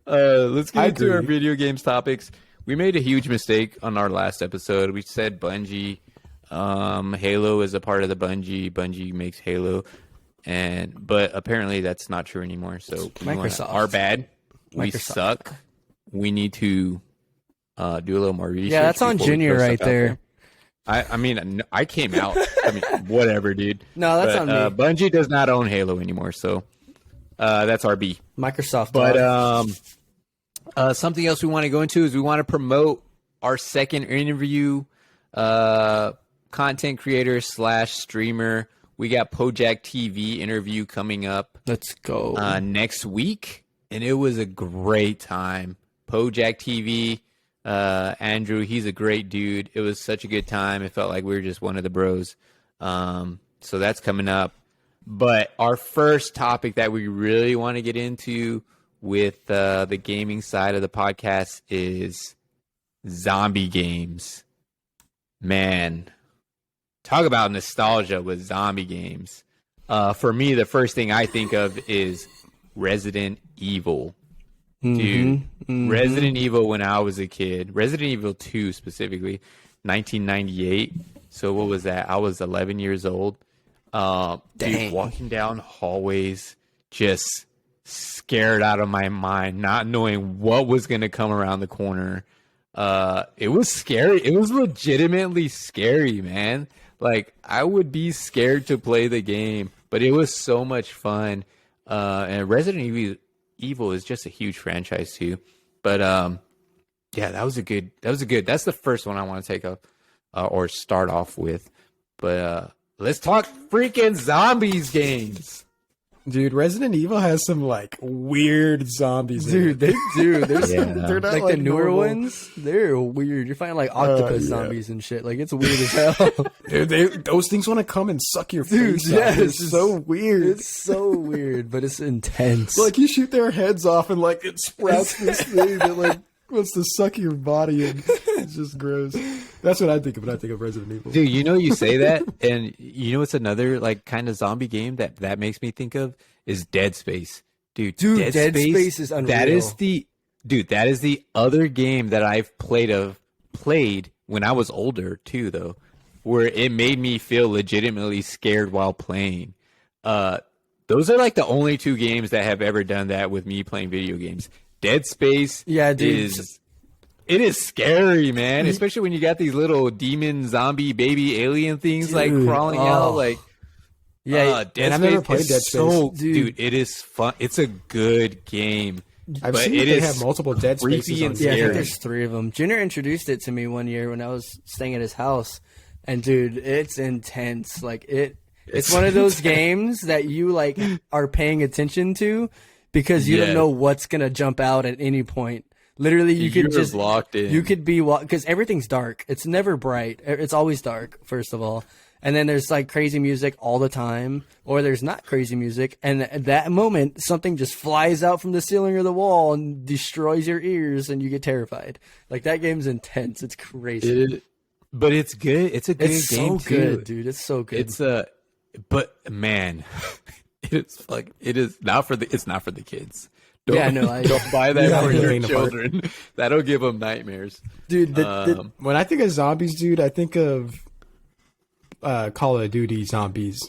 Let's get into our video games topics. We made a huge mistake on our last episode. We said Bungie. Halo is a part of the Bungie. Bungie makes Halo, but apparently that's not true anymore. So Microsoft, our bad. We suck. We need to do a little more research. Yeah, that's on Junior right there. I mean, I came out. I mean, whatever, dude. No, that's on me. Bungie does not own Halo anymore, so that's RB. Microsoft. But something else we want to go into is we want to promote our second interview. Content creator / streamer. We got Pojak TV interview coming up. Let's go next week, and it was a great time. Pojak TV, Andrew, he's a great dude. It was such a good time. It felt like we were just one of the bros. So that's coming up. But our first topic that we really want to get into with the gaming side of the podcast is zombie games. Man, talk about nostalgia with zombie games. For me, the first thing I think of is Resident Evil. Dude, Resident Evil when I was a kid. Resident Evil 2 specifically, 1998. So what was that? I was 11 years old. Dude, walking down hallways, just scared out of my mind, not knowing what was going to come around the corner. It was scary. It was legitimately scary, man. Like, I would be scared to play the game, but it was so much fun. And Resident Evil is just a huge franchise too. But yeah, that's the first one I want to take up or start off with. But let's talk freaking zombies games. Dude, Resident Evil has some like weird zombies. Dude, they do. They're not like the newer normal ones. They're weird. You're finding like octopus zombies and shit. Like it's weird as hell. Dude, those things want to come and suck your Dude, face. yeah, Out. It's so weird. It's so weird, but it's intense. Like you shoot their heads off and like it sprouts this thing that like wants to suck your body, and it's just gross. That's what I think of when I think of Resident Evil. Dude, you know, you say that, and you know what's another like kind of zombie game that makes me think of is Dead Space. Dude, Dead Space is unreal. That is the other game that I've played when I was older too, though, where it made me feel legitimately scared while playing. Those are like the only two games that have ever done that with me playing video games. Dead Space, yeah, dude. It is scary, man. Especially when you got these little demon, zombie, baby, alien things like crawling out. Like, Dead Space. I've never played Dead Space, dude. It is fun. It's a good game. I've seen they have multiple Dead Spaces. And yeah, I think there's 3 of them. Junior introduced it to me one year when I was staying at his house, and dude, it's intense. Like it's one of those games that you like are paying attention to because you don't know what's gonna jump out at any point. Literally, you could just locked in. You could be because everything's dark. It's never bright. It's always dark. First of all, and then there's like crazy music all the time, or there's not crazy music. And at that moment, something just flies out from the ceiling or the wall and destroys your ears, and you get terrified. Like that game's intense. It's crazy. But it's good. It's a good it's game so too, good, dude. It's so good. But man, it is not for the. It's not for the kids. I don't buy that for your children. That'll give them nightmares, dude. When I think of zombies, dude, I think of Call of Duty zombies,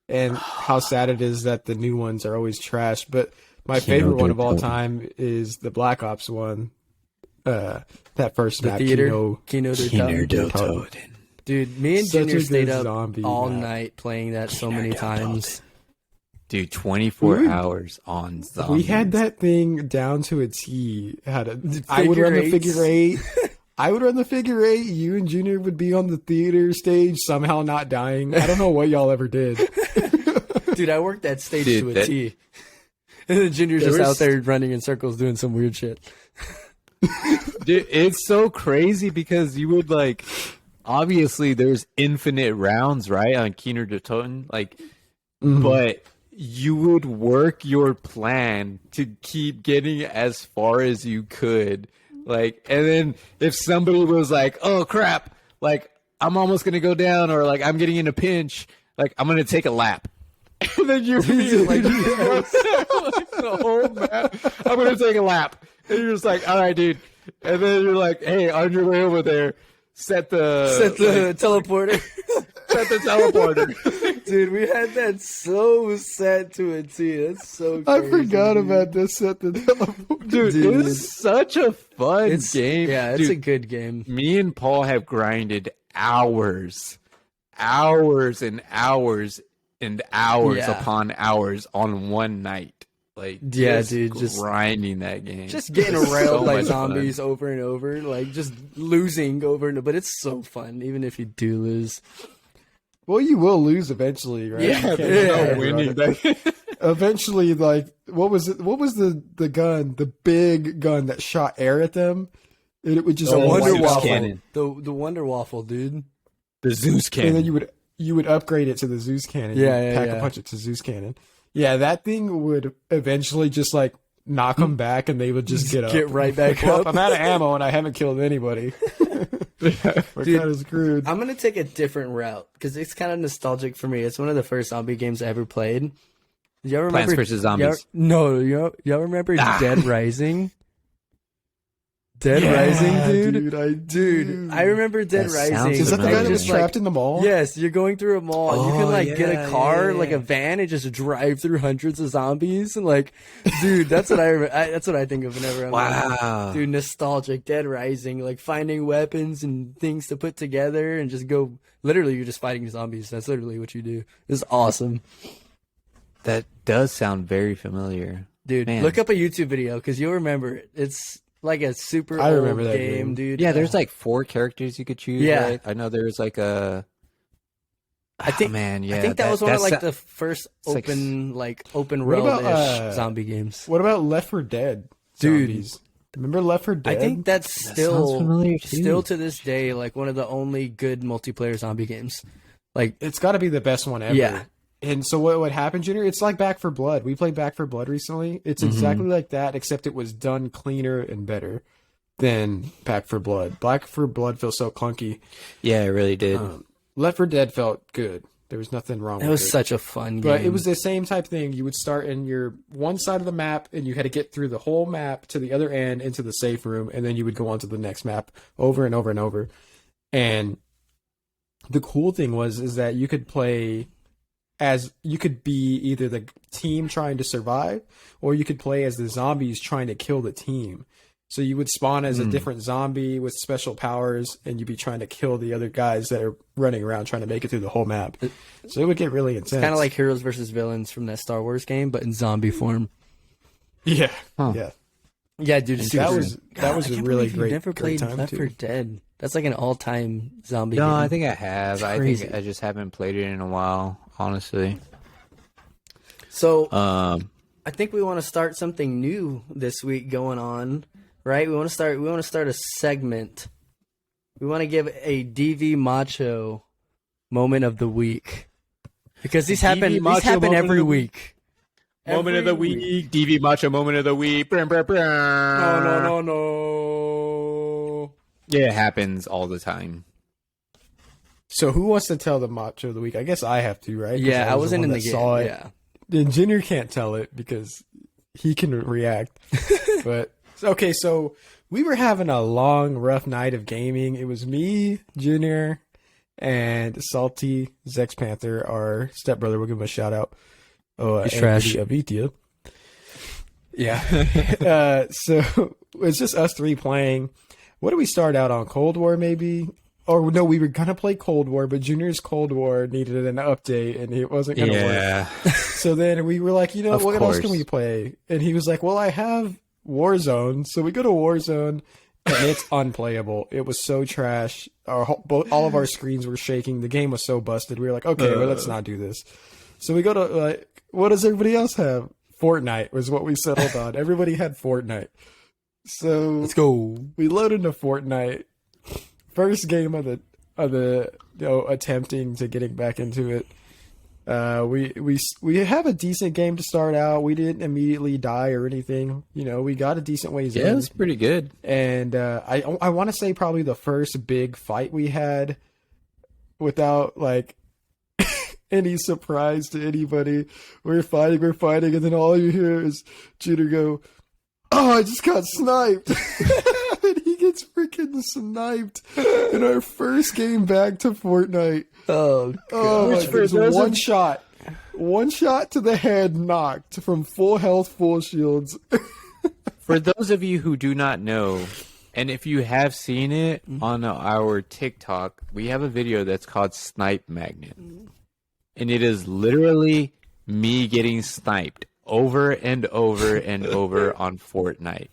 and how sad it is that the new ones are always trash. But my favorite one of all time is the Black Ops one. That first map, Kino del Toten. Dude, me and Junior stayed up all night playing that so many times. Dude, 24 hours on zombies. We had that thing down to a T. I would run the figure 8. I would run the figure 8. You and Junior would be on the theater stage, somehow not dying. I don't know what y'all ever did. Dude, I worked that stage to a T. And then Junior's just out there running in circles doing some weird shit. Dude, it's so crazy because you would like, obviously there's infinite rounds, right, on Kino del Toten, like, but you would work your plan to keep getting as far as you could. Like, and then if somebody was like, oh crap, like I'm almost going to go down, or like I'm getting in a pinch, like I'm going to take a lap. And then you're like, the whole map, I'm going to take a lap. And you're just like, all right, dude. And then you're like, hey, on your way over there, set the teleporter. Set the teleporter. Dude, we had that so set to a T. That's so crazy. I forgot about this. Set the teleporter. Dude, it was such a fun game. Yeah, it's a good game. Me and Paul have grinded hours and hours and hours upon hours on one night. Like, dude, just grinding that game, just getting railed by zombies over and over, like just losing over and over. But it's so fun, even if you do lose. Well, you will lose eventually, right? Yeah, there's no winning. Eventually, like, what was it? What was the gun? The big gun that shot air at them? And it would just Wonder Waffle. The Wonder Waffle, dude. The Zeus cannon. And then you would upgrade it to the Zeus cannon. Pack a punch it to Zeus cannon. Yeah, that thing would eventually just like knock them back, and they would just get right back up. I'm out of ammo, and I haven't killed anybody. We're kind of screwed. I'm gonna take a different route because it's kind of nostalgic for me. It's one of the first zombie games I ever played. Y'all remember Plants vs Zombies? Y'all remember Dead Rising? Rising, dude. I remember Dead Rising. Is that the guy that was trapped in the mall? Yes, you're going through a mall. And you can get a car, like a van, and just drive through hundreds of zombies. And like, dude, that's what that's what I think of whenever I'm like, dude, nostalgic. Dead Rising, like finding weapons and things to put together, and just go. Literally, you're just fighting zombies. That's literally what you do. It's awesome. That does sound very familiar, dude. Man. Look up a YouTube video because you'll remember it. It's like a super old game, dude. Yeah, there's like 4 characters you could choose. Yeah, right? I know there's like a I think, man, yeah, I think that was one of like the first open world-ish zombie games. What about Left 4 Dead zombies? Dude, remember Left 4 Dead? I think that's still to this day like one of the only good multiplayer zombie games. Like it's got to be the best one ever. Yeah. And so what happened, Junior? It's like Back 4 Blood. We played Back 4 Blood recently. It's exactly like that, except it was done cleaner and better than Back 4 Blood. Back 4 Blood feels so clunky. Yeah, it really did. Left 4 Dead felt good. There was nothing wrong with it. It was such a fun game. But it was the same type thing. You would start in your one side of the map, and you had to get through the whole map to the other end into the safe room, and then you would go on to the next map over and over and over. And the cool thing is that you could play as you could be either the team trying to survive, or you could play as the zombies trying to kill the team. So you would spawn as a different zombie with special powers, and you'd be trying to kill the other guys that are running around trying to make it through the whole map. So it would get really intense. It's kind of like Heroes versus Villains from that Star Wars game, but in zombie form. Yeah, yeah, dude. That was a really great. Never played Left 4 Dead. That's like an all-time zombie. No, game. I think I have. I think I just haven't played it in a while, honestly. So, I think we want to start something new this week going on, right? We want to start a segment. We want to give a DV Macho moment of the week because these happen every week. Moment of the week, DV Macho moment of the week. No. Yeah, it happens all the time. So who wants to tell the Macho of the week? I guess I have to, right? Yeah, I wasn't in the game. Yeah. Then Junior can't tell it because he can react. But okay, so we were having a long, rough night of gaming. It was me, Junior, and Salty Zex Panther, our stepbrother. We'll give him a shout out. He's trash. Avithia. Yeah. So it's just us three playing. What do we start out on? Cold War, maybe? Or no, we were gonna play Cold War, but Junior's Cold War needed an update, and it wasn't gonna work. So then we were like, what else can we play? And he was like, well, I have Warzone. So we go to Warzone, and it's unplayable. It was so trash. All of our screens were shaking. The game was so busted. We were like, okay, well, let's not do this. So we go to what does everybody else have? Fortnite was what we settled on. Everybody had Fortnite. So let's go. We loaded into Fortnite. First game of the attempting to getting back into it. We have a decent game to start out. We didn't immediately die or anything. We got a decent ways in. Yeah, it was pretty good. And I want to say probably the first big fight we had without any surprise to anybody. We're fighting, and then all you hear is Junior go, "Oh, I just got sniped." And he gets freaking sniped in our first game back to Fortnite. Oh, it was one shot. One shot to the head, knocked from full health, full shields. For those of you who do not know, and if you have seen it on our TikTok, we have a video that's called Snipe Magnet. And it is literally me getting sniped over and over and over on Fortnite.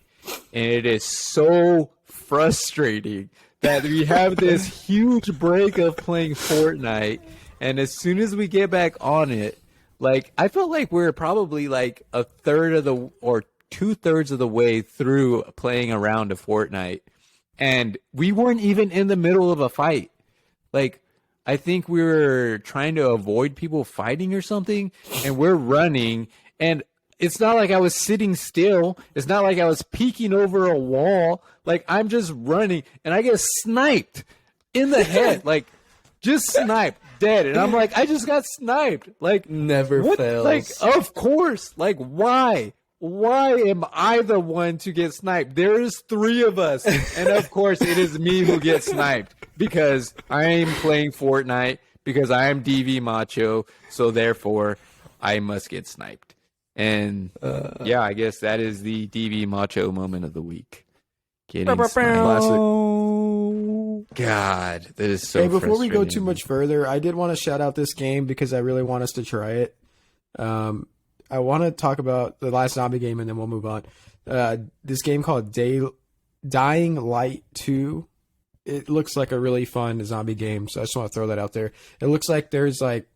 And it is so frustrating that we have this huge break of playing Fortnite. And as soon as we get back on it, I felt like we're probably a third of or 2/3 of the way through playing a round of Fortnite. And we weren't even in the middle of a fight. I think we were trying to avoid people fighting or something, and we're running, and it's not like I was sitting still. It's not like I was peeking over a wall. I'm just running, and I get sniped in the head, just sniped, dead. And I'm like, I just got sniped. Never fails. Of course. Why? Why am I the one to get sniped? There's 3 of us, and of course it is me who gets sniped because I am playing Fortnite, because I am DV Macho, so therefore I must get sniped. And I guess that is the DV Macho moment of the week. Getting sniped. God, that is so. Hey, before we go too much further, I did want to shout out this game because I really want us to try it. I want to talk about the last zombie game, and then we'll move on. This game called Dying Light 2. it looks like a really fun zombie game. So I just want to throw that out there. It looks like there's like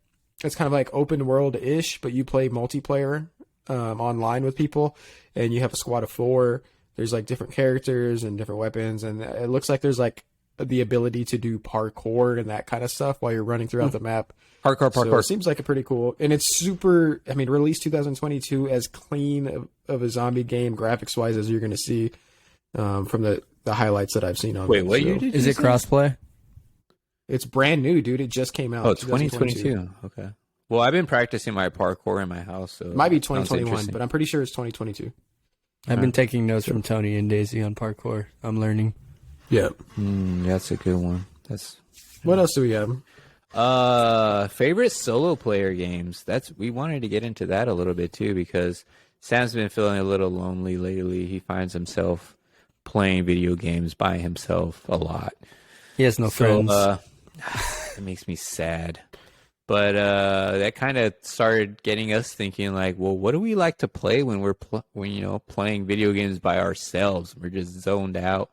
it's kind of like open world ish, but you play multiplayer online with people, and you have a squad of 4. There's like different characters and different weapons, and it looks like there's like the ability to do parkour and that kind of stuff while you're running throughout the map. Parkour. So it seems like a pretty cool, and it's super. I mean, released 2022, as clean of a zombie game graphics wise as you're going to see from the highlights that I've seen on. Wait, what year did is it crossplay? It's brand new, dude. It just came out. Oh, 2022. Okay. Well, I've been practicing my parkour in my house, so it might be 2021, but I'm pretty sure it's 2022. I've been taking notes from Tony and Daisy on parkour. I'm learning. Yeah, that's a good one. What else do we have? Favorite solo player games. We wanted to get into that a little bit too, because Sam's been feeling a little lonely lately. He finds himself playing video games by himself a lot. He has no friends. It makes me sad. But that kind of started getting us thinking, like, well, what do we like to play when we're playing video games by ourselves? We're just zoned out.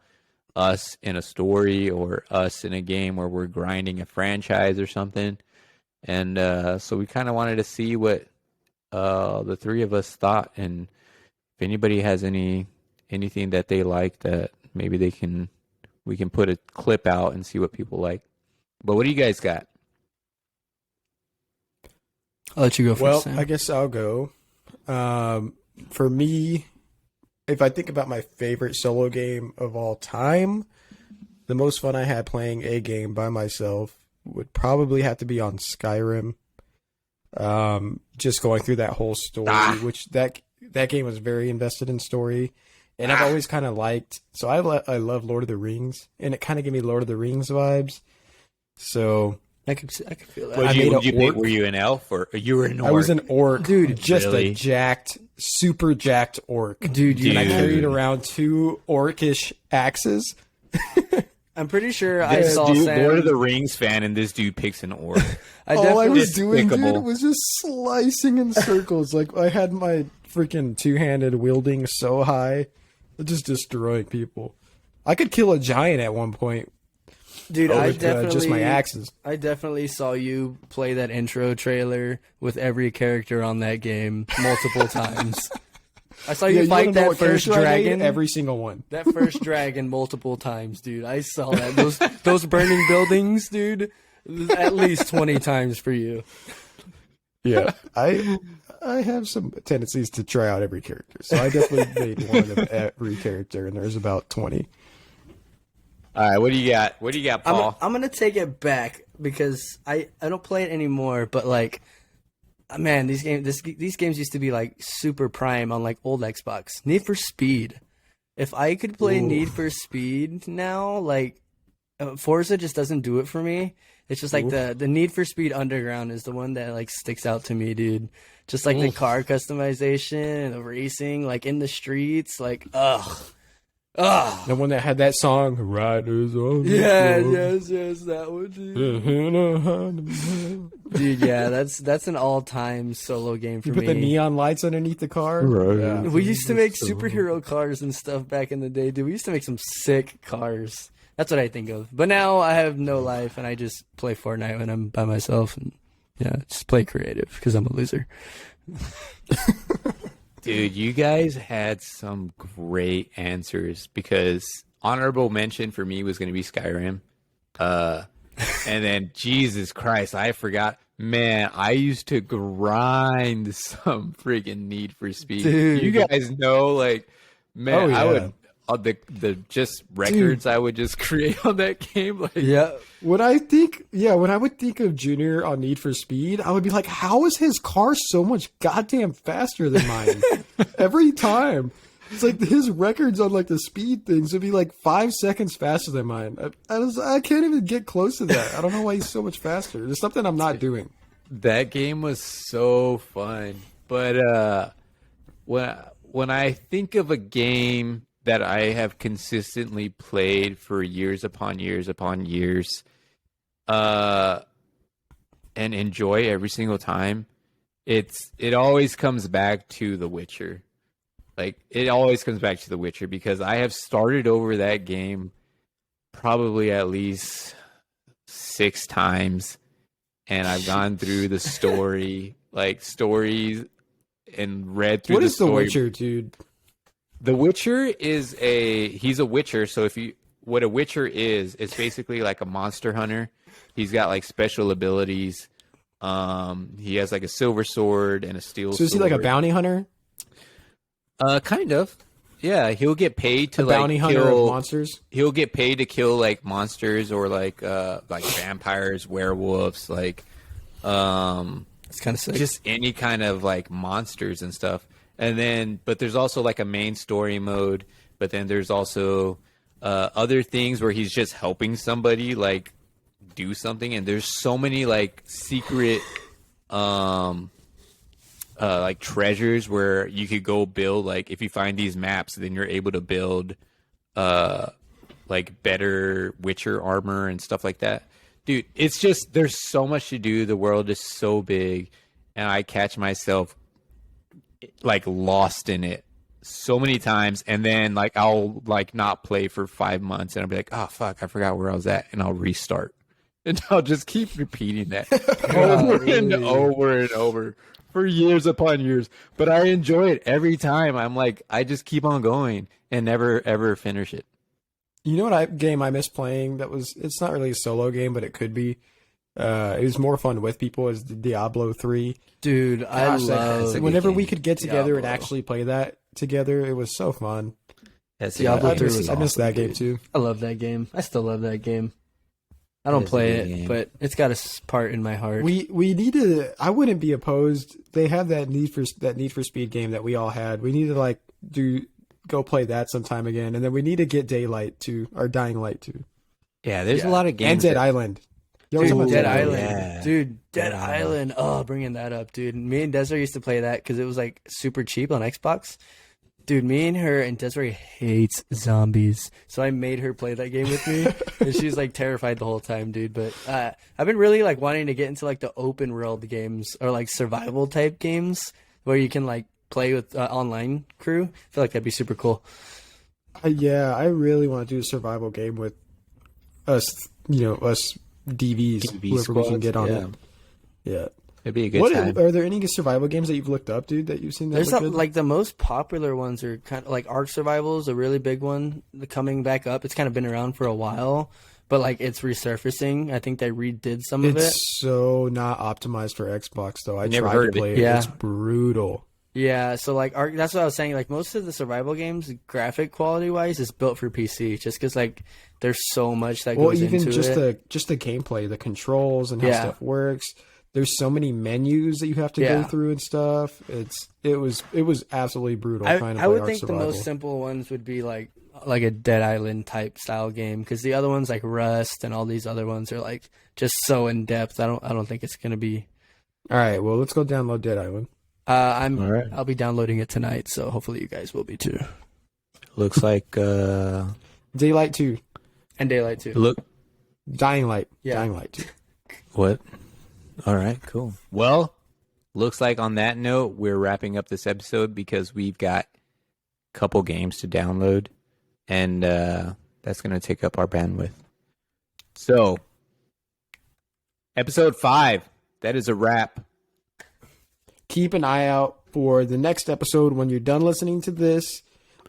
Us in a story, or us in a game where we're grinding a franchise or something. And so we kind of wanted to see what the three of us thought, and if anybody has anything that they like, that maybe we can put a clip out and see what people like. But what do you guys got? I'll let you go first. Well, Sam. I guess I'll go. For me, if I think about my favorite solo game of all time, the most fun I had playing a game by myself would probably have to be on Skyrim. Just going through that whole story, which that game was very invested in story, and I've always kind of liked. So I love Lord of the Rings, and it kind of gave me Lord of the Rings vibes. So I could feel that. Were you an elf, or you were an orc? I was an orc, dude. Just really? super jacked orc, dude. And I carried around 2 orcish axes. I'm pretty sure I saw Sam. Lord of the Rings fan, and this dude picks an orc. All I was doing, Despicable. dude, was just slicing in circles. Like, I had my freaking 2-handed wielding so high, just destroying people. I could kill a giant at one point. Dude, just my axes. I definitely saw you play that intro trailer with every character on that game multiple times. I saw you fight that first dragon. Every single one. That first dragon multiple times, dude. I saw that. Those burning buildings, dude. At least 20 times for you. Yeah. I have some tendencies to try out every character. So I definitely made one of every character, and there's about 20. All right, what do you got? What do you got, Paul? I'm gonna take it back because I don't play it anymore. But like, man, these games used to be like super prime on like old Xbox. Need for Speed. If I could play Need for Speed now, like Forza just doesn't do it for me. It's just like the Need for Speed Underground is the one that like sticks out to me, dude. Just like the car customization and the racing, like in the streets, like The one that had that song, Riders on the yes, that one, dude. Yeah, that's an all-time solo game for me. You put the neon lights underneath the car. Right. Yeah. We used to make superhero cars and stuff back in the day, dude. We used to make some sick cars. That's what I think of. But now I have no life, and I just play Fortnite when I'm by myself, and just play creative because I'm a loser. Dude, you guys had some great answers, because honorable mention for me was going to be Skyrim. And then, Jesus Christ, I forgot. Man, I used to grind some freaking Need for Speed. Dude. You guys know, like, man, I would... the just records I would just create on that game. Like, when I would think of Junior on Need for Speed, I would be like, how is his car so much goddamn faster than mine? Every time. It's like his records on like the speed things would be like 5 seconds faster than mine. I can't even get close to that. I don't know why he's so much faster. There's something I'm not doing. That game was so fun. But when I think of a game that I have consistently played for years upon years upon years, and enjoy every single time, it always comes back to The Witcher. Like, it always comes back to The Witcher, because I have started over that game probably at least 6 times, and I've gone through the stories and read through. What the is The story. Witcher, dude? The Witcher he's a witcher. So what a witcher is, it's basically like a monster hunter. He's got like special abilities. He has like a silver sword and a steel sword. So is he like a bounty hunter? Kind of. Yeah, he'll get paid to bounty hunter of monsters. He'll get paid to kill like monsters or like vampires, werewolves, like it's kind of sick. Just any kind of like monsters and stuff. And then, but there's also like a main story mode. But then there's also other things where he's just helping somebody like do something. And there's so many like secret like treasures where you could go build. Like if you find these maps, then you're able to build like better Witcher armor and stuff like that. Dude, it's just, there's so much to do. The world is so big, and I catch myself like lost in it so many times, and then like I'll like not play for 5 months, and I'll be like, oh fuck, I forgot where I was at, and I'll restart, and I'll just keep repeating that over and over and over for years upon years. But I enjoy it every time. I'm like, I just keep on going and never ever finish it. You know what game I miss playing it's not really a solo game, but it could be. It was more fun with people, is the Diablo 3. Dude, I love whenever we could get together and actually play that together, it was so fun. Diablo 3 was awesome. I miss that game too. I love that game. I still love that game. I don't play it, but it's got a part in my heart. We need to. I wouldn't be opposed. They have that Need for Speed game that we all had. We need to like go play that sometime again, and then we need to get Daylight too, or Dying Light too. Yeah, there's a lot of games. And Dead Island. Dude, Dead Island. Yeah. Dude, Dead Island. Oh, bringing that up, dude. Me and Desiree used to play that because it was like super cheap on Xbox. Dude, me and her, and Desiree hates zombies, so I made her play that game with me, and she's like terrified the whole time, dude. But I've been really like wanting to get into like the open world games or like survival type games where you can like play with online crew. I feel like that'd be super cool. Yeah, I really want to do a survival game with us, us DVs, whoever squads, we can get on it. Yeah. It'd be a good time. Are there any survival games that you've looked up, dude, that you've seen that There's like the most popular ones are kind of like Ark Survival is a really big one coming back up. It's kind of been around for a while, but like it's resurfacing. I think they redid some of it. It's so not optimized for Xbox, though. I tried to play it. Yeah. It's brutal. Yeah, so like Ark, that's what I was saying. Like most of the survival games, graphic quality wise, is built for PC, just because like there's so much that goes into it. Just the gameplay, the controls, and how stuff works. There's so many menus that you have to go through and stuff. It was absolutely brutal. I would think the most simple ones would be like a Dead Island type style game, because the other ones like Rust and all these other ones are like just so in depth. I don't think it's gonna be. All right, well let's go download Dead Island. I'll be downloading it tonight, so hopefully you guys will be too. Looks like Daylight 2 and Daylight 2. Dying Light. Yeah. Dying Light 2. What? All right, cool. Well, looks like on that note, we're wrapping up this episode because we've got a couple games to download, and that's going to take up our bandwidth. So, episode 5, that is a wrap. Keep an eye out for the next episode when you're done listening to this.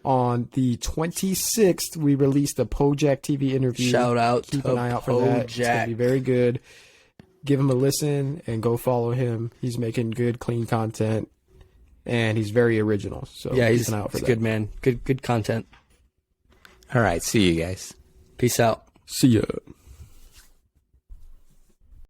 On the 26th, we released a Pojack TV interview. Shout out Keep an eye out for that. It's going to be very good. Give him a listen and go follow him. He's making good, clean content, and he's very original. So yeah, he's good, man. Good content. All right, see you guys. Peace out. See ya.